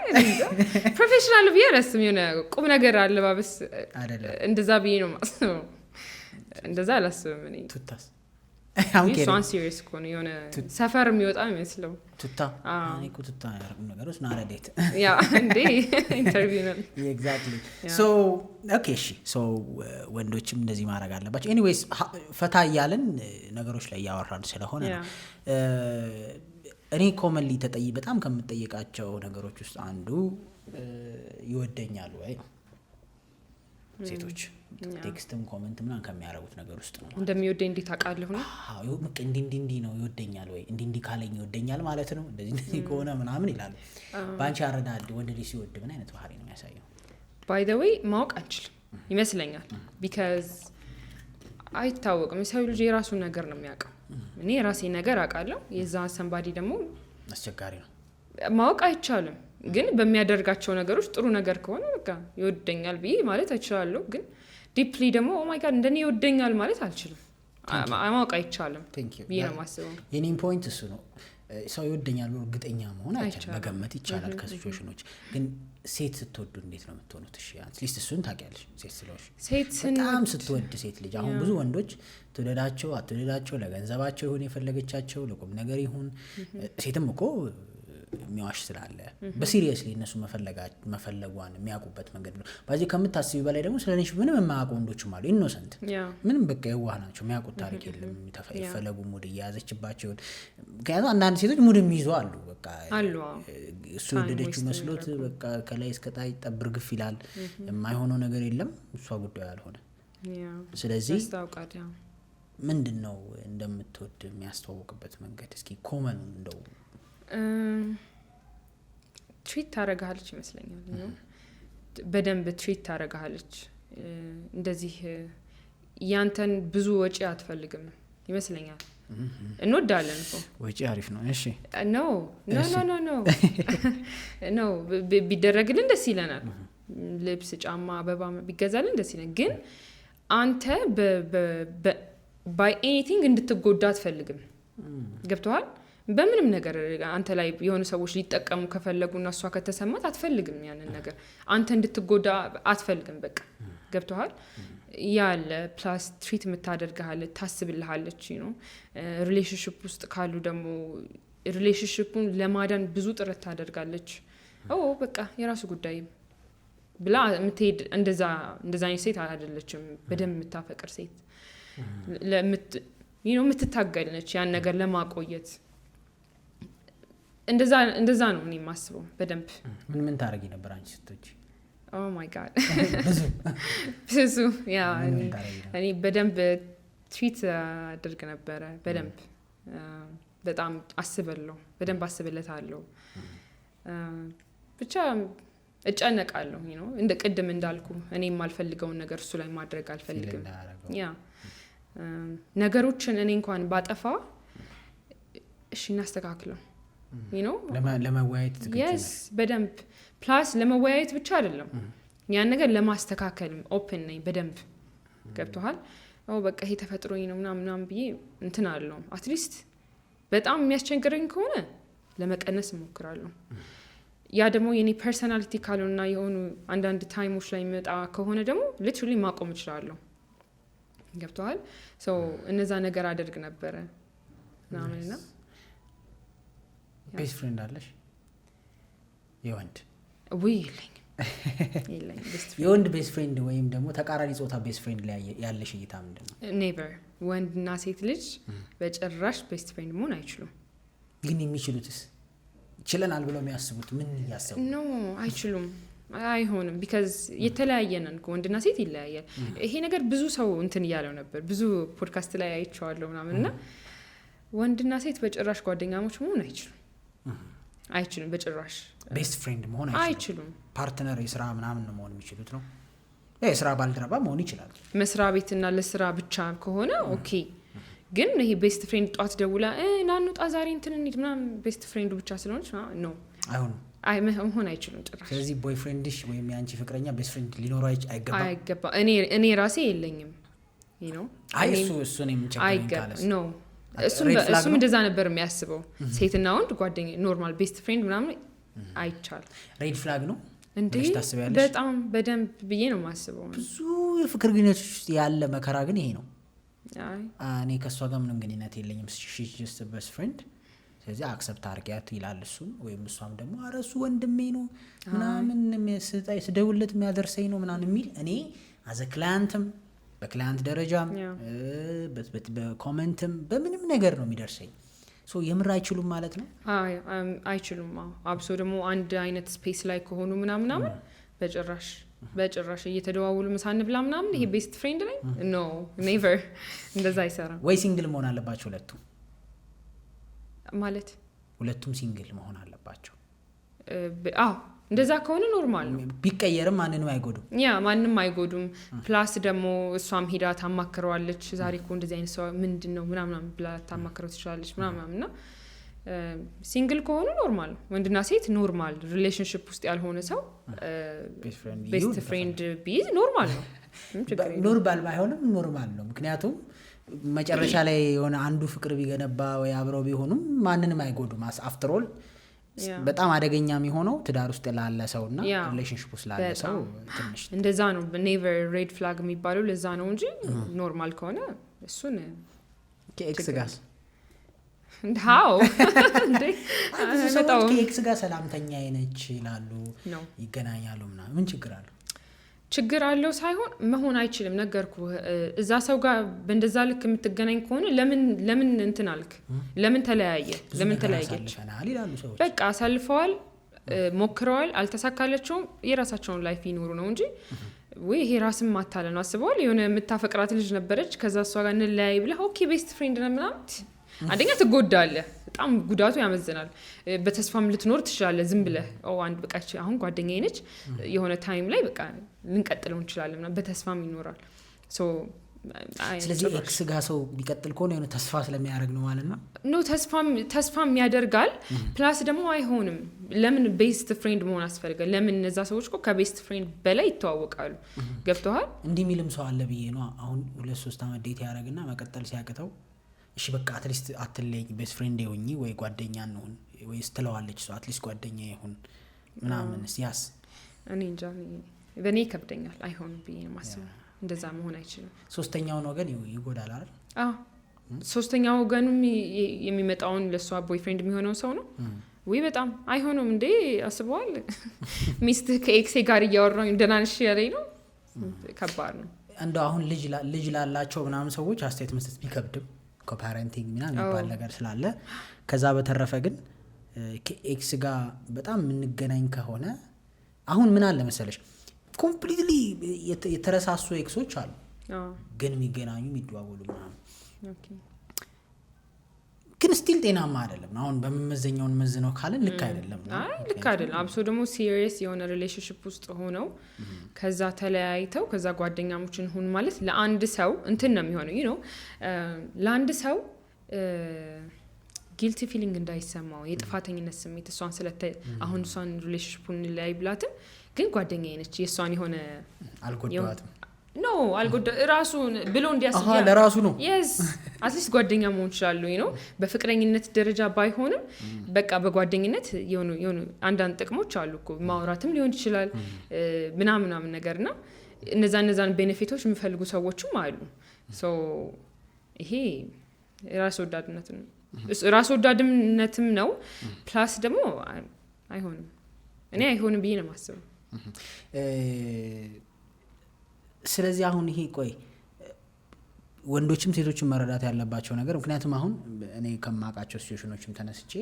Speaker 1: ፕሮፌሽናል ቢያረስም የሆነ ቁም ነገር አለባበስ
Speaker 2: አይደለም
Speaker 1: እንደዛ ብዬ ነው ማስበው። እንደዛ አላስብም እኔ።
Speaker 2: ቱታስ
Speaker 1: አሁን ሶን ሲሪየስ እኮ ነው የሆነ ሰፈር የሚወጣ የሚመስለው
Speaker 2: ቱታ። እኔ እኮ ቱታ ያረጉ ነገሮች ናረዴት
Speaker 1: ያ እንዴ ኢንተርቪው ነው
Speaker 2: ኤግዛክትሊ። ሶ ኦኬ እሺ ሶ ወንዶችም እንደዚህ ማድረግ አለባቸው። ኤኒዌይስ ፈታ እያልን ነገሮች ላይ ያወራን ስለሆነ እኔ ኮመንሊ በጣም ከምጠየቃቸው ነገሮች ውስጥ አንዱ ይወደኛል ወይ ሴቶች ቴክስትም ኮሜንት ምናምን ከሚያረጉት ነገር ውስጥ ነው።
Speaker 1: እንደሚወደኝ እንዴት አውቃለሁ ነው?
Speaker 2: አዎ እንዲህ ነው ይወደኛል ወይ እንዲህ ካለኝ ይወደኛል ማለት ነው እንደዚህ ከሆነ ምናምን ይላሉ። ባንቺ አረዳድ ወንድ ልጅ ሲወድ ምን አይነት ባህሪ ነው የሚያሳየው?
Speaker 1: ባይ ዘ ዌይ ማወቅ አንችልም ይመስለኛል። ቢካዝ አይታወቅም። የሰው ልጅ የራሱን ነገር ነው የሚያውቀው። እኔ የራሴ ነገር አውቃለሁ። የዛ ሰንባዲ ደግሞ
Speaker 2: አስቸጋሪ ነው
Speaker 1: ማወቅ አይቻልም። ግን በሚያደርጋቸው ነገሮች ጥሩ ነገር ከሆነ በቃ ይወደኛል ብዬ ማለት እችላለሁ። ግን ዲፕሊ ደግሞ ኦ ማይ ጋድ እንደኔ ይወደኛል ማለት አልችልም። ማወቅ አይቻልም ብዬ ነው የማስበው።
Speaker 2: የኔም ፖይንት እሱ ነው። ሰው ይወደኛል ብሎ እርግጠኛ መሆን አይቻልም። መገመት ይቻላል ከሲቹዌሽኖች። ግን ሴት ስትወዱ እንዴት ነው የምትሆኑት? እሺ አትሊስት እሱን ታውቂያለሽ። ሴት ስለሆንሽ በጣም ስትወድ ሴት ልጅ አሁን ብዙ ወንዶች ትወደዳቸው አትወደዳቸው ለገንዘባቸው ይሁን የፈለገቻቸው ለቁም ነገር ይሁን ሴትም እኮ የሚዋሽ ስላለ በሲሪየስሊ እነሱ መፈለጓን የሚያውቁበት መንገድ ነው። በዚህ ከምታስቢ በላይ ደግሞ ስለነሽ ምንም የማያውቁ ወንዶችም አሉ። ኢኖሰንት ምንም በቃ የዋህ ናቸው። የሚያውቁት ታሪክ የለም። ይፈለጉ ሙድ እየያዘችባቸው። ምክንያቱም አንዳንድ ሴቶች ሙድ የሚይዙ አሉ። በቃ እሱ ወደደችው መስሎት በቃ ከላይ እስከታይ ጠብር ግፍ ይላል። የማይሆነው ነገር የለም እሷ ጉዳዩ ያልሆነ። ስለዚህ ምንድን ነው እንደምትወድ የሚያስተዋውቅበት መንገድ? እስኪ ኮመን እንደው ትሪት ታረጋለች ይመስለኛል። በደንብ ትሪት ታረጋለች። እንደዚህ ያንተን ብዙ ወጪ አትፈልግም ይመስለኛል። እንወዳለን እኮ ወጪ አሪፍ ነው። እሺ
Speaker 1: ኖ ቢደረግልን ደስ ይለናል። ልብስ፣ ጫማ፣ አበባ ቢገዛልን ደስ ይለናል። ግን አንተ ባይ ኤኒቲንግ እንድትጎዳ አትፈልግም። ገብቶሃል? በምንም ነገር አንተ ላይ የሆኑ ሰዎች ሊጠቀሙ ከፈለጉና እሷ ከተሰማት አትፈልግም። ያንን ነገር አንተ እንድትጎዳ አትፈልግም። በቃ ገብቶሃል? ያለ ፕላስ ትሪት የምታደርግሃለች፣ ታስብልሃለች። ሪሌሽንሽፕ ውስጥ ካሉ ደግሞ ሪሌሽንሽፑን ለማዳን ብዙ ጥረት ታደርጋለች። በቃ የራሱ ጉዳይ ብላ የምትሄድ እንደዛ አይነት ሴት አይደለችም። በደንብ የምታፈቅር ሴት የምትታገል ነች ያን ነገር ለማቆየት። እንደዛ ነው እኔ የማስበው። በደንብ
Speaker 2: ምን ታረጊ ነበር አንቺ ስትወጪ?
Speaker 1: ኦ ማይ ጋድ ብዙ እኔ በደንብ ትሪት አድርግ ነበረ። በደንብ በጣም በደንብ አስብለታለሁ። ብቻ እጨነቃለሁ እንደ ቅድም እንዳልኩ እኔ የማልፈልገውን ነገር እሱ ላይ ማድረግ አልፈልግም ያ ነገሮችን እኔ እንኳን ባጠፋ እሺ እናስተካክለው
Speaker 2: ለመወያየት
Speaker 1: yes በደንብ ፕላስ ለመወያየት ብቻ አይደለም ያን ነገር ለማስተካከልም ኦፕን ነኝ በደንብ ገብቶሃል በቃ ይሄ ተፈጥሮኝ ነው ምናምን ብዬ እንትን አለው አትሊስት በጣም የሚያስቸግረኝ ከሆነ ለመቀነስ እሞክራለሁ ያ ደግሞ የኔ ፐርሰናሊቲ ካልሆነና የሆኑ አንዳንድ ታይሞች ላይ መጣ ከሆነ ደግሞ ሊትራሊ ማቆም እችላለሁ ገብቶሃል እነዛ ነገር አደርግ ነበረ ምናምንና
Speaker 2: ቤስት ፍሬንድ አለሽ የወንድ
Speaker 1: ወይ የለኝ
Speaker 2: የወንድ ቤስት ፍሬንድ ወይም ደግሞ ተቃራኒ ጾታ ቤስት ፍሬንድ ላይ ያለሽ እይታ ምንድነው
Speaker 1: ኔቨር ወንድና ሴት ልጅ በጭራሽ ቤስት ፍሬንድ መሆን አይችሉም
Speaker 2: ግን የሚችሉትስ ይችላል ብለው የሚያስቡት ምን ያስቡ
Speaker 1: ኖ አይችሉም አይሆንም ቢካዝ የተለያየ ነን ወንድና ሴት ይለያያል ይሄ ነገር ብዙ ሰው እንትን እያለው ነበር ብዙ ፖድካስት ላይ አይቼዋለሁ ምናምንና ወንድና ሴት በጭራሽ ጓደኛሞች መሆን አይችሉም በጭራሽ
Speaker 2: ቤስት ፍሬንድ መሆን
Speaker 1: አይችሉም
Speaker 2: ፓርትነር የስራ ምናምን መሆን የሚችሉት ነው የስራ ባልደረባ መሆን ይችላል
Speaker 1: መስሪያ ቤትና ለስራ ብቻ ከሆነ ኦኬ ግን ይሄ ቤስት ፍሬንድ ጧት ደውላ ናንውጣ ዛሬ እንትን እንሂድ ምናምን ቤስት ፍሬንዱ ብቻ ስለሆነች ኖ
Speaker 2: አይሆንም
Speaker 1: መሆን አይችሉም ጭራሽ
Speaker 2: ስለዚህ ቦይ ፍሬንድሽ ወይም የአንቺ ፍቅረኛ ቤስት ፍሬንድ ሊኖረው
Speaker 1: አይገባ እኔ ራሴ የለኝም
Speaker 2: እሱን የምንቸግረኝ ካለስ
Speaker 1: እሱም እንደዛ ነበር የሚያስበው ሴትና ወንድ ጓደኛ ኖርማል ቤስት ፍሬንድ ምናምን አይቻል
Speaker 2: ሬድ ፍላግ ነው
Speaker 1: እንዴ በጣም በደንብ ብዬ ነው የማስበው
Speaker 2: ብዙ የፍቅር ግንኙነቶች ውስጥ ያለ መከራ ግን ይሄ ነው እኔ ከእሷ ጋር ምንም ግንኙነት የለኝም just a best friend ስለዚህ አክሰፕት አድርጊያት ይላል እሱም ወይም እሷም ደግሞ ኧረ እሱ ወንድሜ ነው ምናምን ስደውልለት የሚያደርሰኝ ነው ምናምን የሚል እኔ አዘ ክላይንትም በክላይንት ደረጃም በኮሜንትም በምንም ነገር ነው የሚደርሰኝ የምር አይችሉም ማለት ነው
Speaker 1: አይችሉም አብሶ ደግሞ አንድ አይነት ስፔስ ላይ ከሆኑ ምናምን በጭራሽ እየተደዋውሉ ምሳን ብላ ምናምን ይሄ ቤስት ፍሬንድ ነኝ ኖ ኔቨር እንደዛ አይሰራም
Speaker 2: ወይ ሲንግል መሆን አለባቸው
Speaker 1: ማለት
Speaker 2: ሁለቱም ሲንግል መሆን አለባቸው
Speaker 1: እንደዛ ከሆነ ኖርማል ነው
Speaker 2: ቢቀየርም ማንንም አይጎዱም
Speaker 1: ማንንም አይጎዱም ፕላስ ደግሞ እሷም ሄዳ ታማክረዋለች ዛሬ እኮ እንደዚህ አይነት ሰው ምንድነው ምናምን ብላ ታማክረው ትችላለች ምናምንና ሲንግል ከሆኑ ኖርማል ነው ወንድና ሴት ኖርማል ሪሌሽንሺፕ ውስጥ ያልሆነ ሰው ቤስት ፍሬንድ ቢይዝ ኖርማል ነው
Speaker 2: ኖርማል ባይሆንም ኖርማል ነው ምክንያቱም መጨረሻ ላይ የሆነ አንዱ ፍቅር ቢገነባ ወይ አብረው ቢሆኑም ማንንም አይጎዱም አፍተር ኦል በጣም አደገኛ የሚሆነው ትዳር ውስጥ ላለ ሰውና ሪሌሽንሺፕ ውስጥ ላለ ሰው ትንሽ
Speaker 1: እንደዛ ነው ኔቨር ሬድ ፍላግ የሚባለው ለዛ ነው እንጂ ኖርማል ከሆነ እሱን
Speaker 2: ከኤክስ ጋር
Speaker 1: how
Speaker 2: ከኤክስ ጋር ሰላምተኛ አይነች ይላሉ ይገናኛሉ ምናምን ምን
Speaker 1: ችግር አለው ሳይሆን መሆን አይችልም ነገርኩ እዛ ሰው ጋር በእንደዛ ልክ የምትገናኝ ከሆነ ለምን እንትን አልክ ለምን ተለያየች በቃ አሳልፈዋል ሞክረዋል አልተሳካለቸውም የራሳቸውን ላይፍ ይኖሩ ነው እንጂ ወይ ይሄ ራስን ማታለ ነው አስበዋል የሆነ የምታፈቅራት ልጅ ነበረች ከዛ እሷ ጋር እንለያይ ብለህ ኦኬ ቤስት ፍሬንድ ነን ምናምን አንደኛ ትጎዳለህ በጣም ጉዳቱ ያመዝናል በተስፋም ልትኖር ትችላለህ ዝም ብለህ አንድ በቃ አሁን ጓደኛዬ ነች የሆነ ታይም ላይ በቃ ልንቀጥለው እንችላለን እና በተስፋም ይኖራል
Speaker 2: ስለዚህ ኤክስ ጋር ሰው ቢቀጥል ከሆነ የሆነ ተስፋ ስለሚያደርግ ነው ማለት ነው
Speaker 1: ኖ ተስፋም ያደርጋል ፕላስ ደግሞ አይሆንም ለምን ቤስት ፍሬንድ መሆን አስፈልጋል ለምን እነዛ ሰዎች እኮ ከቤስት ፍሬንድ በላይ ይተዋወቃሉ ገብቶሃል
Speaker 2: እንዲህ የሚልም ሰው አለ ብዬ ነው አሁን 2-3 አመት ዴት ያደርግና መቀጠል ሲያቅተው እሺ በቃ አትሊስት አትለኝ ቤስት ፍሬንድ ይሁን ወይ ጓደኛ ነው ወይ ስትለዋለች ሰው አትሊስት ጓደኛ ይሁን ምናምን ሲያስ
Speaker 1: እኔ እንጃ በኔ ከብደኛል አይሆንም ብዬ ነው ማስበው እንደዛ መሆን አይችልም
Speaker 2: ሶስተኛው ወገን ይጎዳል አይደል
Speaker 1: ሶስተኛው ወገኑም የሚመጣውን ለሷ ቦይፍሬንድ የሚሆነው ሰው ነው ወይ በጣም አይሆንም እንዴ አስበዋል ሚስት ከኤክስ ጋር እያወራኝ እንደናንሽ ያለኝ ነው ከባድ ነው
Speaker 2: እንደው አሁን ልጅ ላላቸው ምናምን ሰዎች አስተያየት መስጠት ቢከብድም ኮፓረንቲንግ ምናምን የሚባል ነገር ስላለ ከዛ በተረፈ ግን ከኤክስ ጋር በጣም የምንገናኝ ከሆነ አሁን ምን አለ መሰለሽ ኮምፕሊትሊ የተረሳሱ ኤክሶች አሉ ግን የሚገናኙ የሚደዋወሉ ምናምን ግን ስቲል ጤናማ አይደለም። አሁን በመመዘኛውን መዝነው ካለ ልክ አይደለም።
Speaker 1: አይ ልክ አይደለም። አብሶ ደግሞ ሲሪየስ የሆነ ሪሌሽንሺፕ ውስጥ ሆነው ከዛ ተለያይተው ከዛ ጓደኛሞችን ሁን ማለት ለአንድ ሰው እንትን ነው የሚሆነው you know ለአንድ ሰው ጊልቲ ፊሊንግ እንዳይሰማው የጥፋተኝነት ስሜት እሷን አሁን እሷን ሪሌሽንሺፑን ላይ ብላትም ግን ጓደኛዬ ነች የሷን የሆነ
Speaker 2: አልጎዳዋትም
Speaker 1: ነው አልጎዳ ራሱ ብሎ እንዲያስብ
Speaker 2: ለራሱ ነው
Speaker 1: yes አትሊስት ጓደኛ መሆን ይችላል you know በፍቅረኝነት ደረጃ ባይሆንም በቃ በጓደኝነት የሆኑ አንዳንድ ጥቅሞች አሉ እኮ ማውራትም ሊሆን ይችላል ምናምን ነገርና እነዛን ቤኔፊቶች የሚፈልጉ ሰዎችም አሉ ሶ ይሄ ራስ ወዳድነትም ነው ፕላስ ደግሞ አይሆንም እኔ አይሆንም ብዬ ነው የማስበው ስለዚህ አሁን ይሄ ቆይ ወንዶችም ሴቶችም መረዳት ያለባቸው ነገር ምክንያቱም አሁን እኔ ከማውቃቸው ሲቹዌሽኖችም ተነስቼ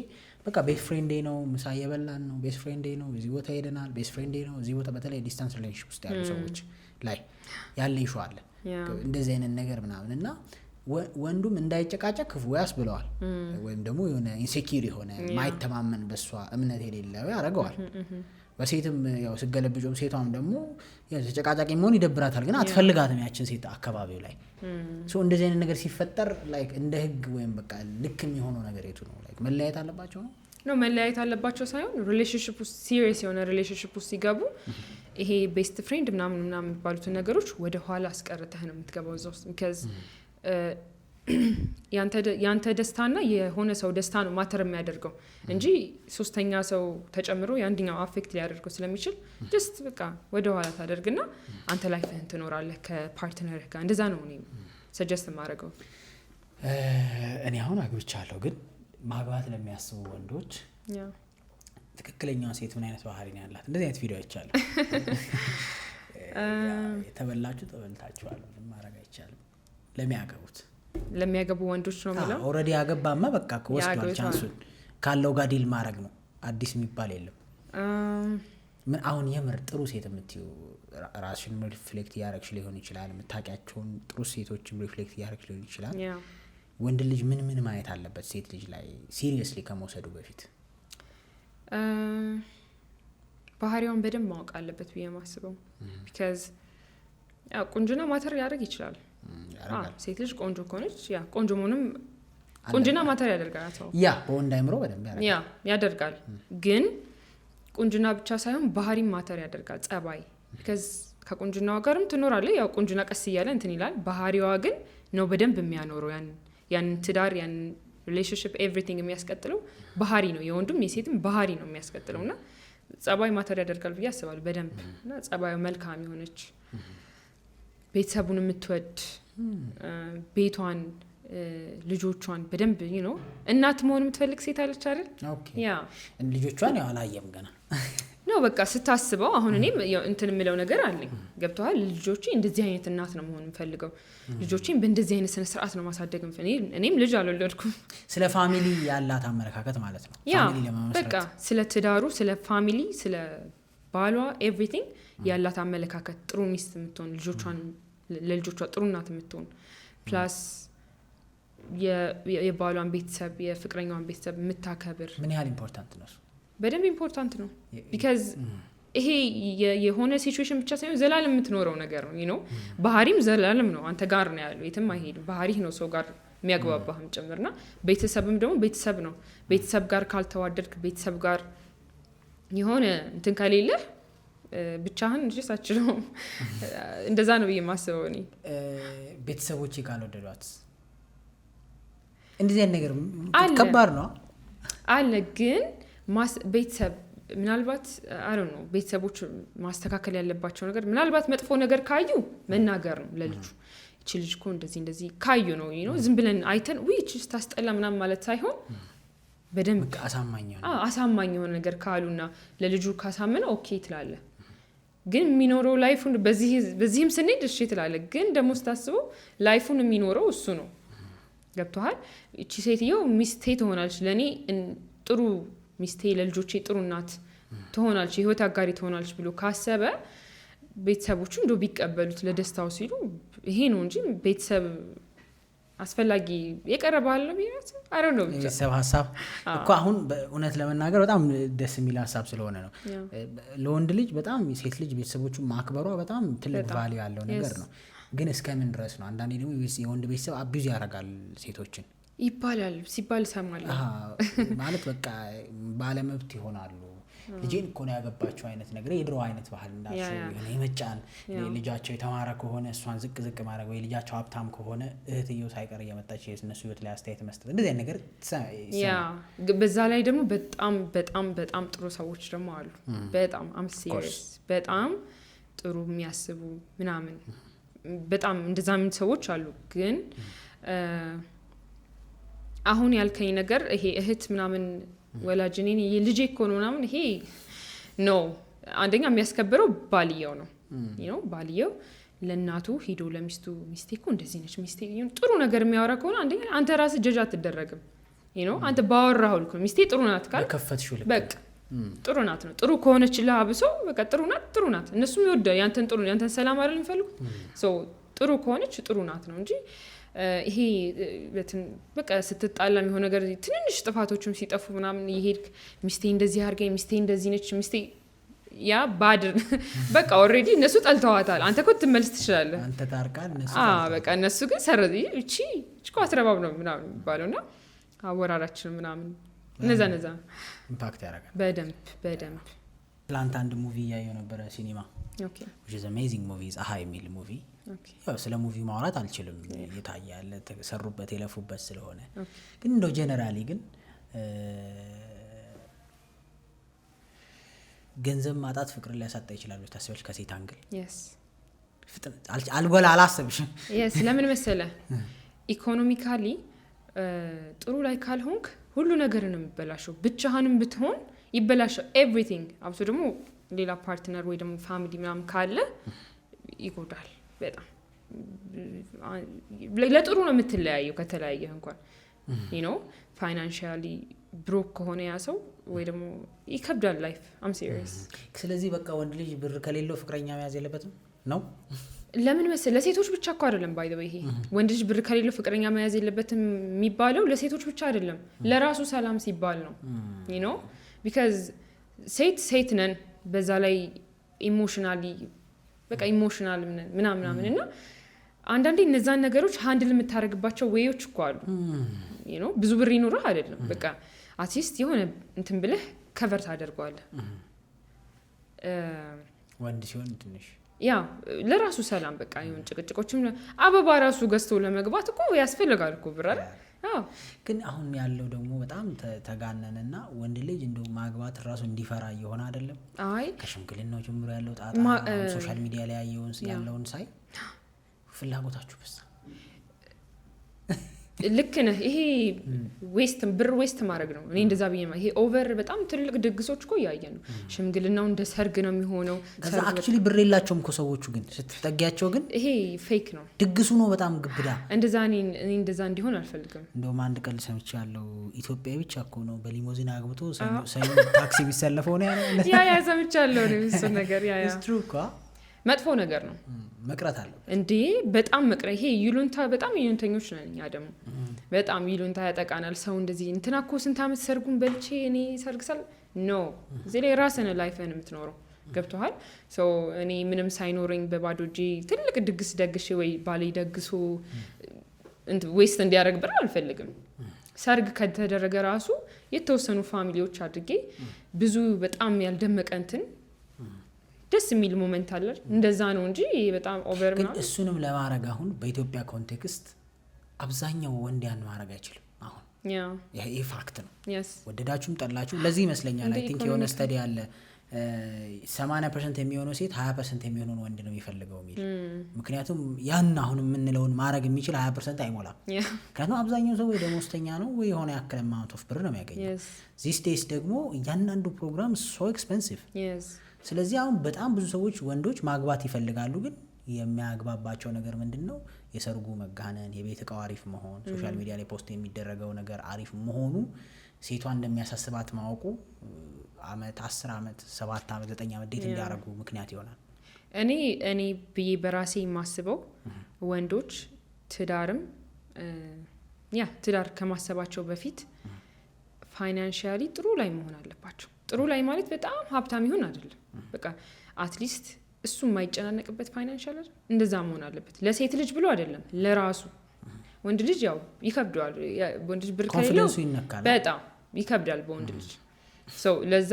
Speaker 1: በቃ ቤስት ፍሬንዴ ነው ምሳ እየበላን ነው ቤስት ፍሬንዴ ነው እዚህ ቦታ ሄደናል ቤስት ፍሬንዴ ነው እዚህ ቦታ በተለይ ዲስታንስ ሪሌሽንሺፕ ውስጥ ያሉ ሰዎች ላይ ያለ ኢሹ አለ እንደዚህ አይነት ነገር ምናምን እና ወንዱም እንዳይጨቃጨቅ ክፉ ያስብለዋል ወይም ደግሞ የሆነ ኢንሴኪዩር የሆነ ማይተማመን በሷ እምነት የሌለው ያደርገዋል በሴትም ያው ስገለብጆም ሴቷም ደግሞ ተጨቃጫቂ መሆን ይደብራታል ግን አትፈልጋትም ያችን ሴት አካባቢው ላይ ሶ እንደዚህ አይነት ነገር ሲፈጠር ላይክ እንደ ህግ ወይም በቃ ልክ የሚሆነው ነገር የቱ ነው ላይክ መለያየት አለባቸው ነው መለያየት አለባቸው ሳይሆን ሪሌሽንሺፕ ውስጥ ሲሪየስ የሆነ ሪሌሽንሺፕ ውስጥ ሲገቡ ይሄ ቤስት ፍሬንድ ምናምን የሚባሉትን ነገሮች ወደ ኋላ አስቀርተህ ነው የምትገባው እዛ ውስጥ because ያንተ ደስታና የሆነ ሰው ደስታ ነው ማተር የሚያደርገው እንጂ ሶስተኛ ሰው ተጨምሮ ያንኛው አፌክት ሊያደርገው ስለሚችል just በቃ ወደ ኋላ ታደርግና አንተ ላይፍህን ትኖራለህ ከፓርትነርህ ጋር እንደዛ ነው እኔ ሰጀስት ማድረገው
Speaker 2: እኔ አሁን አግብቻለሁ ግን ማግባት ለሚያስቡ ወንዶች ትክክለኛዋ ሴት ምን አይነት ባህሪ ነው ያላት እንደዚህ አይነት ቪዲዮ አይቻለሁ ተበላችሁ ተበልታችኋል ማድረግ አይቻልም ለሚያገቡ ወንዶች ነው ማለት ኦሬዲ ያገባማ በቃ ወስዷል ቻንሱን ካለው ጋር ዲል ማድረግ ነው አዲስ የሚባል የለም ምን አሁን የምር ጥሩ ሴት የምትዩ ራስሽን ሪፍሌክት ያረክሽ ሊሆን ይችላል የምታውቂያቸውን ጥሩ ሴቶችን ሪፍሌክት ያረክሽ ሊሆን ይችላል ወንድ ልጅ ምን ማየት አለበት ሴት ልጅ ላይ ሲሪየስሊ ከመውሰዱ በፊት ባህሪውን በደንብ ማወቅ አለበት ብዬ ማስበው because ቁንጅና ማተር ያደርግ ይችላል ሴት ልጅ ቆንጆ ከሆነች ቆንጆ መሆንም ቁንጅና ማተር ያደርጋል አታው በወንድ አይምሮ በደንብ
Speaker 1: ያደርጋል ግን ቁንጅና ብቻ ሳይሆን ባህሪም ማተር ያደርጋል ጸባይ because ከቁንጅናው ጋርም ትኖራለህ ያው ቁንጅና ቀስ እያለ እንትን ይላል ባህሪዋ ግን ነው በደንብ የሚያኖረው ያን ትዳር ያን ሪሌሽንሺፕ ኤቭሪቲንግ የሚያስቀጥለው ባህሪ ነው የወንዱም የሴትም ባህሪ ነው የሚያስቀጥለውና ጸባይ ማተር ያደርጋል ብዬ አስባለሁ በደንብ እና ጸባዩ መልካም የሆነች ቤተሰቡን የምትወድ ቤቷን ልጆቿን በደንብ you እናት መሆን የምትፈልግ ሴት አለች አይደል
Speaker 2: ልጆቿን ያው አላየም ገና
Speaker 1: ነው በቃ ስታስበው አሁን እኔም እንትን የሚለው ነገር አለኝ ገብቷል ልጆቼ እንደዚህ አይነት እናት ነው መሆን የምፈልገው ልጆቼን በእንደዚህ አይነት ስነ ስርዓት ነው ማሳደግ የምፈልገው እኔም ልጅ አልወለድኩም
Speaker 2: ስለ ፋሚሊ ያላት አመለካከት ማለት ነው ፋሚሊ ለማመስረት
Speaker 1: በቃ ስለ ትዳሩ ስለ ፋሚሊ ስለ ባሏ ኤቭሪቲንግ ያላት አመለካከት ጥሩ ሚስት የምትሆን ልጆቿን ለልጆቿ ጥሩ እናት የምትሆን ፕላስ የባሏን ቤተሰብ የፍቅረኛዋን ቤተሰብ የምታከብር
Speaker 2: ምን ያህል ኢምፖርታንት ነው
Speaker 1: በደንብ ኢምፖርታንት ነው because ይሄ የሆነ ሲቹዌሽን ብቻ ሳይሆን ዘላለም የምትኖረው ነገር ነው ባህሪም ዘላለም ነው አንተ ጋር ነው ያለው የትም አይሄድም ባህሪህ ነው ሰው ጋር የሚያግባባህም ጭምርና ቤተሰብም ደግሞ ቤተሰብ ነው ቤተሰብ ጋር ካልተዋደድክ ቤተሰብ ጋር የሆነ እንትን ከሌለ ብቻህን ልጅሳችሁ እንደዛ ነው የማስበው እኔ
Speaker 2: ቤተሰቦቼ ካልወደዷት እንደዚህ አይነት ነገር ከባድ ነው
Speaker 1: አለ ግን ቤተሰብ ምናልባት I don't know ቤተሰቦች ማስተካከል ያለባቸው ነገር ምናልባት መጥፎ ነገር ካዩ መናገር ነው ለልጁ እቺ ልጅ እኮ እንደዚህ ካዩ ነው ዝም ብለን አይተን which ታስጠላ ምናምን ማለት ሳይሆን በደንብ አሳማኝ የሆነ ነገር ካሉና ለልጁ ካሳመነ ኦኬ ትላለ ግን የሚኖረው ላይፉን በዚህም ስንሄድ እሺ ትላለ ግን ደግሞ ስታስበው ላይፉን የሚኖረው እሱ ነው ገብቷል እቺ ሴትዮ ሚስቴ ትሆናለች ለኔ ጥሩ ሚስቴ ለልጆቼ ጥሩ እናት ትሆናለች ህይወት አጋሪ ትሆናለች ብሎ ካሰበ ቤተሰቦቹ እንደው ቢቀበሉት ለደስታው ሲሉ ይሄ ነው እንጂ ቤተሰብ አስፈላጊ የቀረባለ ቢያስ አይ ዶንት ኖ
Speaker 2: ቤተሰብ ሀሳብ እኮ አሁን በእውነት ለመናገር በጣም ደስ የሚል ሀሳብ ስለሆነ ነው። ለወንድ ልጅ በጣም ሴት ልጅ ቤተሰቦቹን ማክበሯ በጣም ትልቅ ቫልዩ ያለው ነገር ነው። ግን እስከምን ድረስ ነው? አንዳንዴ ደግሞ የወንድ ቤተሰብ አቢዩዝ ያደርጋል ሴቶችን
Speaker 1: ይባላል ሲባል ሰማለሁ።
Speaker 2: ማለት በቃ ባለመብት ይሆናሉ። ልጄን እኮ ነው ያገባቸው አይነት ነገር የድሮ አይነት ባህል እንዳልሽው የሆነ የመጫን ልጃቸው የተማረ ከሆነ እሷን ዝቅ ማድረግ ወይ ልጃቸው ሀብታም ከሆነ እህትየው ሳይቀር እየመጣች የእነሱ ህይወት ላይ አስተያየት መስጠት እንደዚህ አይነት ነገር
Speaker 1: በዛ ላይ ደግሞ በጣም በጣም በጣም ጥሩ ሰዎች ደግሞ አሉ። በጣም አምሲሪየስ በጣም ጥሩ የሚያስቡ ምናምን በጣም እንደዛ ምን ሰዎች አሉ። ግን አሁን ያልከኝ ነገር ይሄ እህት ምናምን ወላጅኔ ልጄ እኮ ነው ምናምን ይሄ ነው አንደኛ የሚያስከብረው ባልየው ነው። ባልየው ለእናቱ ሂዶ ለሚስቱ ሚስቴ እኮ እንደዚህ ነች ሚስቴ ጥሩ ነገር የሚያወራ ከሆነ አንደኛ አንተ ራስህ ጀጅ አትደረግም። አንተ ባወራኸው ልክ ሚስቴ ጥሩ ናት ካል በቃ ጥሩ ናት ነው። ጥሩ ከሆነች ለአብሶ በቃ ጥሩ ናት እነሱም ይወዳል ያንተን ሰላም አይደል የሚፈልጉት። ጥሩ ከሆነች ጥሩ ናት ነው እንጂ ይሄ በቃ ስትጣላ የሚሆነ ነገር ትንንሽ ጥፋቶችም ሲጠፉ ምናምን ይሄድክ ሚስቴ እንደዚህ አድርገኝ ሚስቴ እንደዚህ ነች ሚስቴ ያ ባድር በቃ ኦሬዲ እነሱ ጠልተዋታል። አንተ እኮ ትመልስ ትችላለህ
Speaker 2: አንተ ታርቃል እነሱ
Speaker 1: በቃ እነሱ ግን ሰረዝ እቺ አስረባብ ነው ምናምን የሚባለውና አወራራችን ምናምን እነዛ
Speaker 2: ኢምፓክት ያደርጋል በደንብ። ትላንት አንድ ሙቪ ያየው ነበረ ሲኒማ which is amazing movie ፀሐይ የሚል ሙቪ። ያው ስለ ሙቪ ማውራት አልችልም የታያለ ተሰሩበት የለፉበት ስለሆነ ግን እንደው ጀነራሊ ግን ገንዘብ ማጣት ፍቅር ሊያሳጣ ይችላል ታስበሽ ከሴት አንግል አልጎላ አላሰብሽ
Speaker 1: ለምን መሰለ ኢኮኖሚካሊ ጥሩ ላይ ካልሆንክ ሁሉ ነገር ነው የሚበላሸው። ብቻህንም ብትሆን ይበላሻል ኤቭሪቲንግ። አብሶ ደግሞ ሌላ ፓርትነር ወይ ደግሞ ፋሚሊ ምናምን ካለ ይጎዳል በጣም። ለጥሩ ነው የምትለያየው ከተለያየ እንኳን ፋይናንሻሊ ብሮክ ከሆነ ያ ሰው ወይ ደግሞ ይከብዳል ላይፍ አም ሲሪየስ።
Speaker 2: ስለዚህ በቃ ወንድ ልጅ ብር ከሌለው ፍቅረኛ መያዝ የለበትም ነው።
Speaker 1: ለምን መሰለህ ለሴቶች ብቻ እኮ አይደለም ባይ ዘ ወይ ይሄ ወንድ ልጅ ብር ከሌለው ፍቅረኛ መያዝ የለበትም የሚባለው ለሴቶች ብቻ አይደለም ለራሱ ሰላም ሲባል ነው because ሴት ነን በዛ ላይ ኢሞሽናሊ በቃ ኢሞሽናል ምናምን እና አንዳንዴ እነዛን ነገሮች ሃንድል የምታደርግባቸው ወይዎች እኮ አሉ። ብዙ ብር ይኖርህ አይደለም በቃ አትሊስት የሆነ እንትን ብለህ ከቨር ታደርገዋለህ።
Speaker 2: ወንድ ሲሆን ትንሽ
Speaker 1: ያ ለራሱ ሰላም በቃ ይሁን ጭቅጭቆችም አበባ ራሱ ገዝቶ ለመግባት እኮ ያስፈልጋል እኮ ብር አይደል?
Speaker 2: ግን አሁን ያለው ደግሞ በጣም ተጋነነና ወንድ ልጅ እንደው ማግባት ራሱ እንዲፈራ እየሆነ አይደለም?
Speaker 1: አይ
Speaker 2: ከሽምግልናው ጀምሮ ያለው ጣጣ ሶሻል ሚዲያ ላይ ያለውን ሳይ ፍላጎታችሁ በዛ ልክ ነህ። ይሄ ብር ዌስት ማድረግ ነው። እኔ እንደዛ ብዬ ይሄ ኦቨር በጣም ትልቅ ድግሶች እኮ እያየን ነው። ሽምግልናው እንደ ሰርግ ነው የሚሆነው። ከዛ አክቹሊ ብር የላቸውም እኮ ሰዎቹ፣ ግን ስትጠጊያቸው ግን
Speaker 1: ይሄ ፌክ ነው።
Speaker 2: ድግሱ ነው በጣም ግብዳ።
Speaker 1: እኔ እንደዛ እንዲሆን አልፈልግም።
Speaker 2: እንደውም አንድ ቀን ሰምቻለሁ ኢትዮጵያ ብቻ እኮ ነው በሊሞዚን አግብቶ ሰኞ ታክሲ ቢሰለፈው ነው ያለው። ያ
Speaker 1: ሰምቻለሁ ነው እሱ ነገር
Speaker 2: is true እኮ
Speaker 1: መጥፎ ነገር ነው።
Speaker 2: መቅረት አለ እንዴ
Speaker 1: በጣም መቅረት። ይሄ ይሉንታ በጣም ይሉንተኞች ነን እኛ ደግሞ በጣም ይሉንታ ያጠቃናል። ሰው እንደዚህ እንትና እኮ ስንት ዓመት ሰርጉን በልቼ እኔ ሰርግሳል ኖ እዚህ ላይ ራስን ላይፍን የምትኖረው ገብቶሃል። ሰው እኔ ምንም ሳይኖረኝ በባዶ እጄ ትልቅ ድግስ ደግሼ ወይ ባሌ ደግሶ ዌስት እንዲያደርግ ብር አልፈልግም። ሰርግ ከተደረገ ራሱ የተወሰኑ ፋሚሊዎች አድርጌ ብዙ በጣም ያልደመቀ እንትን ደስ የሚል ሞመንት አለ እንደዛ ነው እንጂ በጣም ኦቨር
Speaker 2: ግን እሱንም ለማድረግ አሁን በኢትዮጵያ ኮንቴክስት አብዛኛው ወንድ ያን ማድረግ አይችልም። አሁን ይሄ ፋክት ነው። ወደዳችሁም ጠላችሁም ለዚህ ይመስለኛል አይ ቲንክ የሆነ ስተዲ አለ 80% የሚሆነው ሴት 20% የሚሆነው ወንድ ነው የሚፈልገው የሚል። ምክንያቱም ያን አሁን የምንለውን ማድረግ የሚችል 20% አይሞላም። ምክንያቱም አብዛኛው ሰው ወይ ደሞዝተኛ ነው ወይ የሆነ ያክል አማውንት ኦፍ ብር ነው የሚያገኘው። ዚስ ዴይስ ደግሞ እያንዳንዱ ፕሮግራም ሶ ኤክስፔንሲቭ። ስለዚህ አሁን በጣም ብዙ ሰዎች ወንዶች ማግባት ይፈልጋሉ፣ ግን የሚያግባባቸው ነገር ምንድነው? የሰርጉ መጋነን፣ የቤት እቃው አሪፍ መሆን፣ ሶሻል ሚዲያ ላይ ፖስት የሚደረገው ነገር አሪፍ መሆኑ ሴቷን እንደሚያሳስባት ማወቁ አመት 10 አመት 7 አመት 9 አመት ዴት እንዲያደርጉ ምክንያት ይሆናል።
Speaker 1: እኔ ብዬ በራሴ የማስበው ወንዶች ትዳርም ያ ትዳር ከማሰባቸው በፊት ፋይናንሻሊ ጥሩ ላይ መሆን አለባቸው። ጥሩ ላይ ማለት በጣም ሀብታም ይሁን አይደለም፣ በቃ አትሊስት እሱ የማይጨናነቅበት ፋይናንሻል አይደል እንደዛ መሆን አለበት። ለሴት ልጅ ብሎ አይደለም ለራሱ። ወንድ ልጅ ያው ይከብዳል፣ ወንድ ልጅ ብር ከሌለው በጣም ይከብዳል በወንድ ልጅ። ሶ ለዛ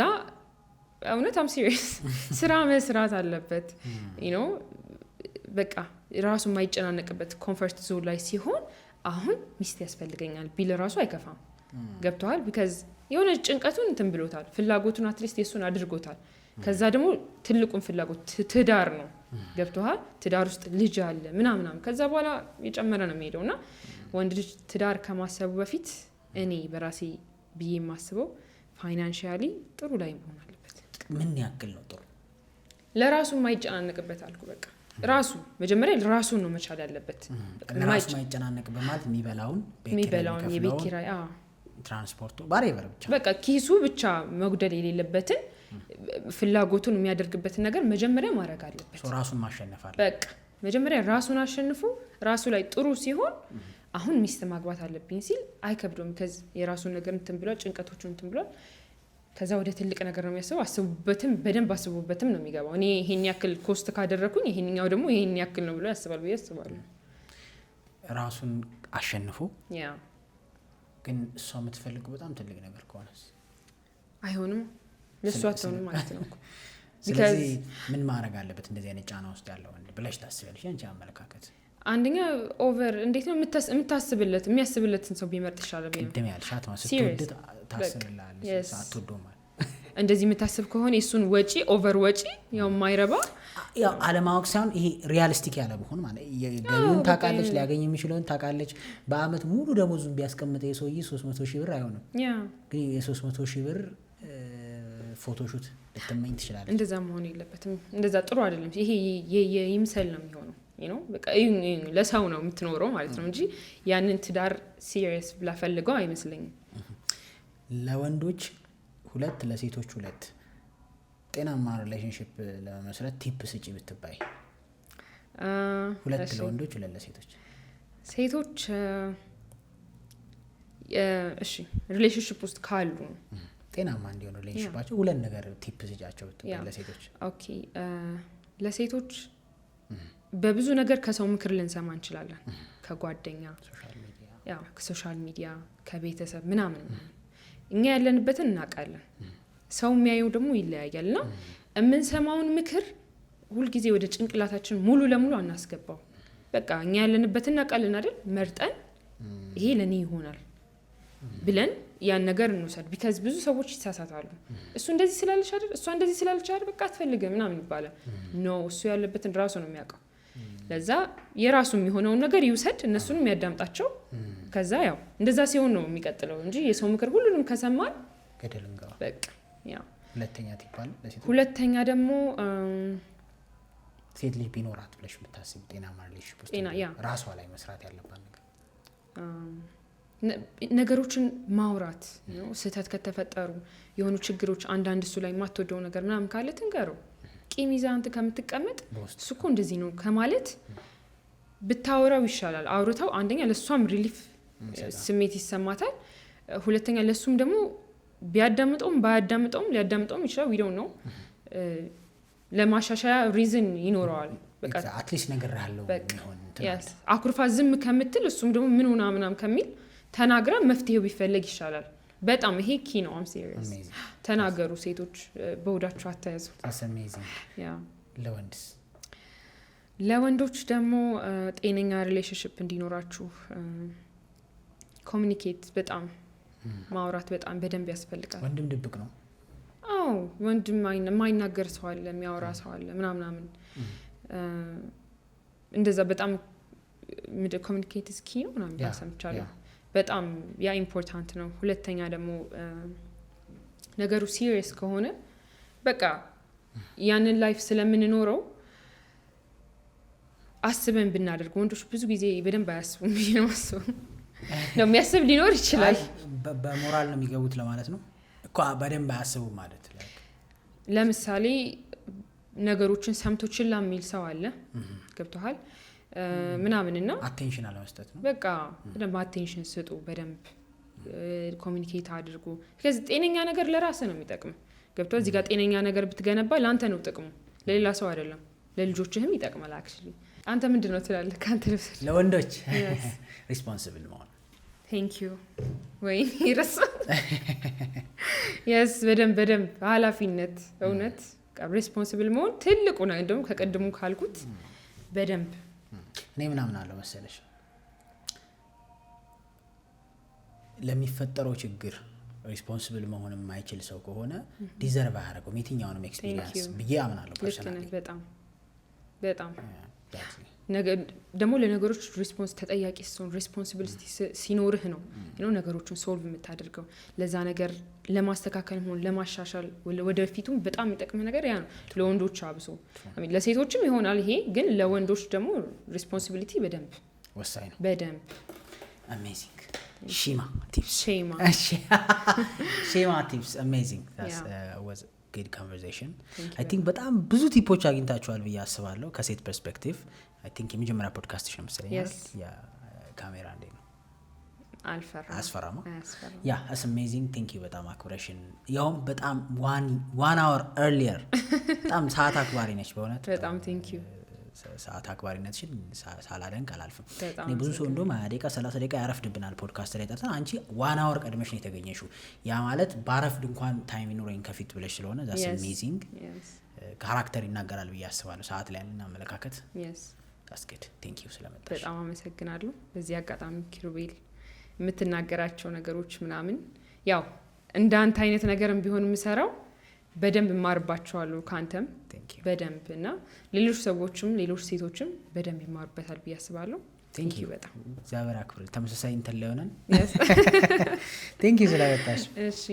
Speaker 1: እውነት አም ሲሪየስ ስራ መስራት አለበት በቃ ራሱ የማይጨናነቅበት ኮምፎርት ዞን ላይ ሲሆን አሁን ሚስት ያስፈልገኛል ቢል ራሱ አይከፋም። ገብተዋል ቢካዝ የሆነ ጭንቀቱን እንትን ብሎታል፣ ፍላጎቱን አትሊስት የሱን አድርጎታል። ከዛ ደግሞ ትልቁን ፍላጎት ትዳር ነው። ገብተዋል ትዳር ውስጥ ልጅ አለ ምናምናም ከዛ በኋላ የጨመረ ነው የሚሄደውና ወንድ ልጅ ትዳር ከማሰቡ በፊት እኔ በራሴ ብዬ የማስበው ፋይናንሻሊ ጥሩ ላይ መሆን አለበት።
Speaker 2: ምን ያክል ነው ጥሩ?
Speaker 1: ለራሱ የማይጨናነቅበት አልኩ በቃ ራሱ መጀመሪያ ራሱን ነው መቻል ያለበት።
Speaker 2: ለራሱ የማይጨናነቅበት ማለት የሚበላውን
Speaker 1: የቤት ኪራይ
Speaker 2: ትራንስፖርቱ ባሬቨር ብቻ
Speaker 1: በቃ ኪሱ ብቻ መጉደል የሌለበትን ፍላጎቱን የሚያደርግበትን ነገር መጀመሪያ ማድረግ አለበት።
Speaker 2: ራሱን ማሸነፍ አለ
Speaker 1: በቃ መጀመሪያ ራሱን አሸንፎ ራሱ ላይ ጥሩ ሲሆን አሁን ሚስት ማግባት አለብኝ ሲል አይከብዶም። ከዚህ የራሱን ነገር እንትን ብሏል፣ ጭንቀቶቹን እንትን ብሏል። ከዛ ወደ ትልቅ ነገር ነው የሚያስበው። አስቡበትም በደንብ አስቡበትም ነው የሚገባው። እኔ ይሄን ያክል ኮስት ካደረኩኝ ይሄንኛው ደግሞ ይሄን ያክል ነው ብሎ ያስባል ብዬ አስባለሁ።
Speaker 2: ራሱን አሸንፎ
Speaker 1: ያ
Speaker 2: ግን እሷ የምትፈልገው በጣም ትልቅ ነገር ከሆነስ
Speaker 1: አይሆንም፣ ለእሷ አትሆንም ማለት ነው።
Speaker 2: ስለዚህ ምን ማድረግ አለበት እንደዚህ አይነት ጫና ውስጥ ያለው ወንድ ብለሽ ታስቢያለሽ? አንቺ አመለካከት
Speaker 1: አንደኛ ኦቨር እንዴት ነው የምታስብለት የሚያስብለትን ሰው ቢመርጥ ይሻላል።
Speaker 2: ቅድም ያልሻት ማለት ስትወድ ታስብላለች አትወደውም ማለት
Speaker 1: እንደዚህ የምታስብ ከሆነ እሱን ወጪ ኦቨር ወጪ ያው የማይረባ
Speaker 2: ያው አለማወቅ ሳይሆን ይሄ ሪያሊስቲክ ያለ ቢሆን ማለት ገቢውን ታውቃለች፣ ሊያገኝ የሚችለውን ታውቃለች። በአመት ሙሉ ደሞዙን ቢያስቀምጥ የሰውዬ 300 ሺህ ብር አይሆንም። ግን የ300 ሺህ ብር ፎቶሹት ልትመኝ ትችላለች።
Speaker 1: እንደዛ መሆን የለበትም። እንደዛ ጥሩ አይደለም። ይሄ የይምሰል ነው የሚሆነው በቃ ለሰው ነው የምትኖረው ማለት ነው እንጂ ያንን ትዳር ሲሪየስ ብላ ፈልገው አይመስለኝም።
Speaker 2: ለወንዶች 2 ለሴቶች 2 ጤናማ ሪሌሽንሺፕ ለመመስረት ቲፕ ስጪ ብትባይ? 2 ለወንዶች 2 ለሴቶች።
Speaker 1: ሴቶች እሺ ሪሌሽንሺፕ ውስጥ ካሉ
Speaker 2: ጤናማ እንዲሆኑ ሪሌሽንሺፓቸው 2 ነገር ቲፕ ስጫቸው ብትባይ ለሴቶች?
Speaker 1: ኦኬ ለሴቶች በብዙ ነገር ከሰው ምክር ልንሰማ እንችላለን። ከጓደኛ፣ ከሶሻል ሚዲያ፣ ከቤተሰብ ምናምን እኛ ያለንበትን እናውቃለን። ሰው የሚያየው ደግሞ ይለያያልና የምንሰማውን ምክር ሁልጊዜ ወደ ጭንቅላታችን ሙሉ ለሙሉ አናስገባው። በቃ እኛ ያለንበትን እናውቃለን አይደል? መርጠን ይሄ ለኔ ይሆናል ብለን ያን ነገር እንውሰድ። ቢካዝ ብዙ ሰዎች ይሳሳታሉ። እሱ እንደዚህ ስላለች አይደል፣ እሷ እንደዚህ ስላለች አይደል በቃ አትፈልግም ምናምን ይባላል። ኖ እሱ ያለበትን ራሱ ነው የሚያውቀው። ለዛ የራሱ የሚሆነውን ነገር ይውሰድ፣ እነሱንም ያዳምጣቸው። ከዛ ያው እንደዛ ሲሆን ነው የሚቀጥለው እንጂ የሰው ምክር ሁሉንም ከሰማን
Speaker 2: ገደል እንገባ።
Speaker 1: በቃ ያው
Speaker 2: ሁለተኛ ቲፕ አለ ለሴቶች?
Speaker 1: ሁለተኛ ደግሞ
Speaker 2: ሴት ልጅ ቢኖራት ብለሽ የምታስብ ጤናማ ሪሌሽንሺፕ ውስጥ ራሷ ላይ መስራት ያለባት ነገር
Speaker 1: ነገሮችን ማውራት ነው። ስህተት ከተፈጠሩ የሆኑ ችግሮች አንዳንድ እሱ ላይ የማትወደው ነገር ምናምን ካለ ትንገረው። ቂም ይዛ አንተ ከምትቀመጥ እሱ እኮ እንደዚህ ነው ከማለት ብታወራው ይሻላል። አውርተው አንደኛ ለሷም ሪሊፍ ስሜት ይሰማታል፣ ሁለተኛ ለሱም ደግሞ ቢያዳምጠውም ባያዳምጠውም ሊያዳምጠውም ይችላል። ዊዶን ነው ለማሻሻያ ሪዝን ይኖረዋል።
Speaker 2: በቃ አትሊስት ነገር ያለው ቢሆን
Speaker 1: አኩርፋ ዝም ከምትል እሱም ደግሞ ምን ሆና ምናም ከሚል ተናግራ መፍትሄው ቢፈለግ ይሻላል። በጣም ይሄ ኪ ነው። አም ሲሪየስ ተናገሩ። ሴቶች በወዳችሁ አታያዙ።
Speaker 2: ለወንድስ?
Speaker 1: ለወንዶች ደግሞ ጤነኛ ሪሌሽንሺፕ እንዲኖራችሁ ኮሚኒኬት በጣም ማውራት በጣም በደንብ ያስፈልጋል።
Speaker 2: ወንድም ድብቅ ነው?
Speaker 1: አዎ ወንድም የማይናገር ሰው አለ፣ የሚያወራ ሰው አለ ምናምን እንደዛ በጣም ኮሚኒኬት is key ነው ምናምን ያሰምቻለሁ። በጣም ያ ኢምፖርታንት ነው። ሁለተኛ ደግሞ ነገሩ ሲሪየስ ከሆነ በቃ ያንን ላይፍ ስለምንኖረው አስበን ብናደርግ። ወንዶች ብዙ ጊዜ በደንብ አያስቡም ብዬ ነው የማስበው። ነው የሚያስብ ሊኖር ይችላል።
Speaker 2: በሞራል ነው የሚገቡት ለማለት ነው እኮ። በደንብ አያስቡም ማለት ለምሳሌ
Speaker 1: ነገሮችን ሰምቶ ችላ የሚል ሰው አለ። ገብቶሃል? ምናምንና
Speaker 2: አቴንሽን አለመስጠት ነው።
Speaker 1: በቃ በደንብ አቴንሽን ስጡ፣ በደንብ ኮሚኒኬት አድርጉ። ከዚህ ጤነኛ ነገር ለራስህ ነው የሚጠቅም። ገብቶ እዚህ ጋር ጤነኛ ነገር ብትገነባ ለአንተ ነው ጥቅሙ፣ ለሌላ ሰው አይደለም። ለልጆችህም ይጠቅማል። አክቹሊ አንተ ምንድነው ትላለህ? ካንተ ልብስ
Speaker 2: ለወንዶች ሪስፖንሲብል መሆን
Speaker 1: ቴንክ ዩ ወይ ይረሳ yes በደንብ ኃላፊነት እውነት ሪስፖንሲብል መሆን ትልቁ ነው። እንደውም ከቀድሙ ካልኩት በደንብ
Speaker 2: እኔ ምናምን አለው መሰለሽ ለሚፈጠረው ችግር ሪስፖንሲብል መሆን የማይችል ሰው ከሆነ ዲዘርቭ አያደርገውም የትኛውንም ኤክስፒሪየንስ ብዬ አምናለሁ ፐርሰናሊ። በጣም ደግሞ ለነገሮች ሪስፖንስ ተጠያቂ ስትሆን ሪስፖንሲቢሊቲ ሲኖርህ ነው ነገሮችን ሶልቭ የምታደርገው። ለዛ ነገር ለማስተካከል ሆነ ለማሻሻል ወደፊቱም በጣም የሚጠቅም ነገር ያ ነው። ለወንዶች አብሶ ለሴቶችም ይሆናል ይሄ፣ ግን ለወንዶች ደግሞ ሪስፖንሲቢሊቲ በደንብ ወሳኝ ነው።
Speaker 1: በደንብ
Speaker 2: አሜዚንግ ሺማ ቲፕስ አሜዚንግ was good conversation. I think በጣም ብዙ ቲፖች አግኝታችኋል ብዬ አስባለሁ ከሴት ፐርስፔክቲቭ። I think የመጀመሪያ ፖድካስት ነው መሰለኝ ያ ካሜራ እንዴ ነው አስፈራማ ያ as amazing. thank you በጣም አክብረሽን ያውም በጣም 1 hour earlier በጣም ሰዓት አክባሪ ነች በእውነት
Speaker 1: በጣም thank you።
Speaker 2: ሰዓት አክባሪነትሽን ሳላደንቅ አላልፍም። እኔ ብዙ ሰው እንደውም 20 ደቂቃ 30 ደቂቃ ያረፍድብናል ፖድካስት ላይ ጠርተን፣ አንቺ 1 hour ቀድመሽ ነው የተገኘሽው። ያ ማለት ባረፍድ እንኳን ታይም ይኖረኝ ከፊት ብለሽ ስለሆነ that's amazing። ካራክተር ይናገራል ብዬ አስባለሁ ሰዓት ላይ ያለን አመለካከት። that's good thank you ስለመጣሽ
Speaker 1: በጣም አመሰግናለሁ። በዚህ አጋጣሚ ኪሩቤል የምትናገራቸው ነገሮች ምናምን ያው እንዳንተ አይነት ነገርም ቢሆን የምሰራው በደንብ ማርባቸዋለሁ ካንተም በደንብ እና ሌሎች ሰዎችም ሌሎች ሴቶችም በደንብ ይማሩበታል ብዬ አስባለሁ። ቴንክ ዩ በጣም እግዚአብሔር አክብር። ተመሳሳይ እንትን ላይ ሆነን ቴንክ ዩ ስለመጣሽ። እሺ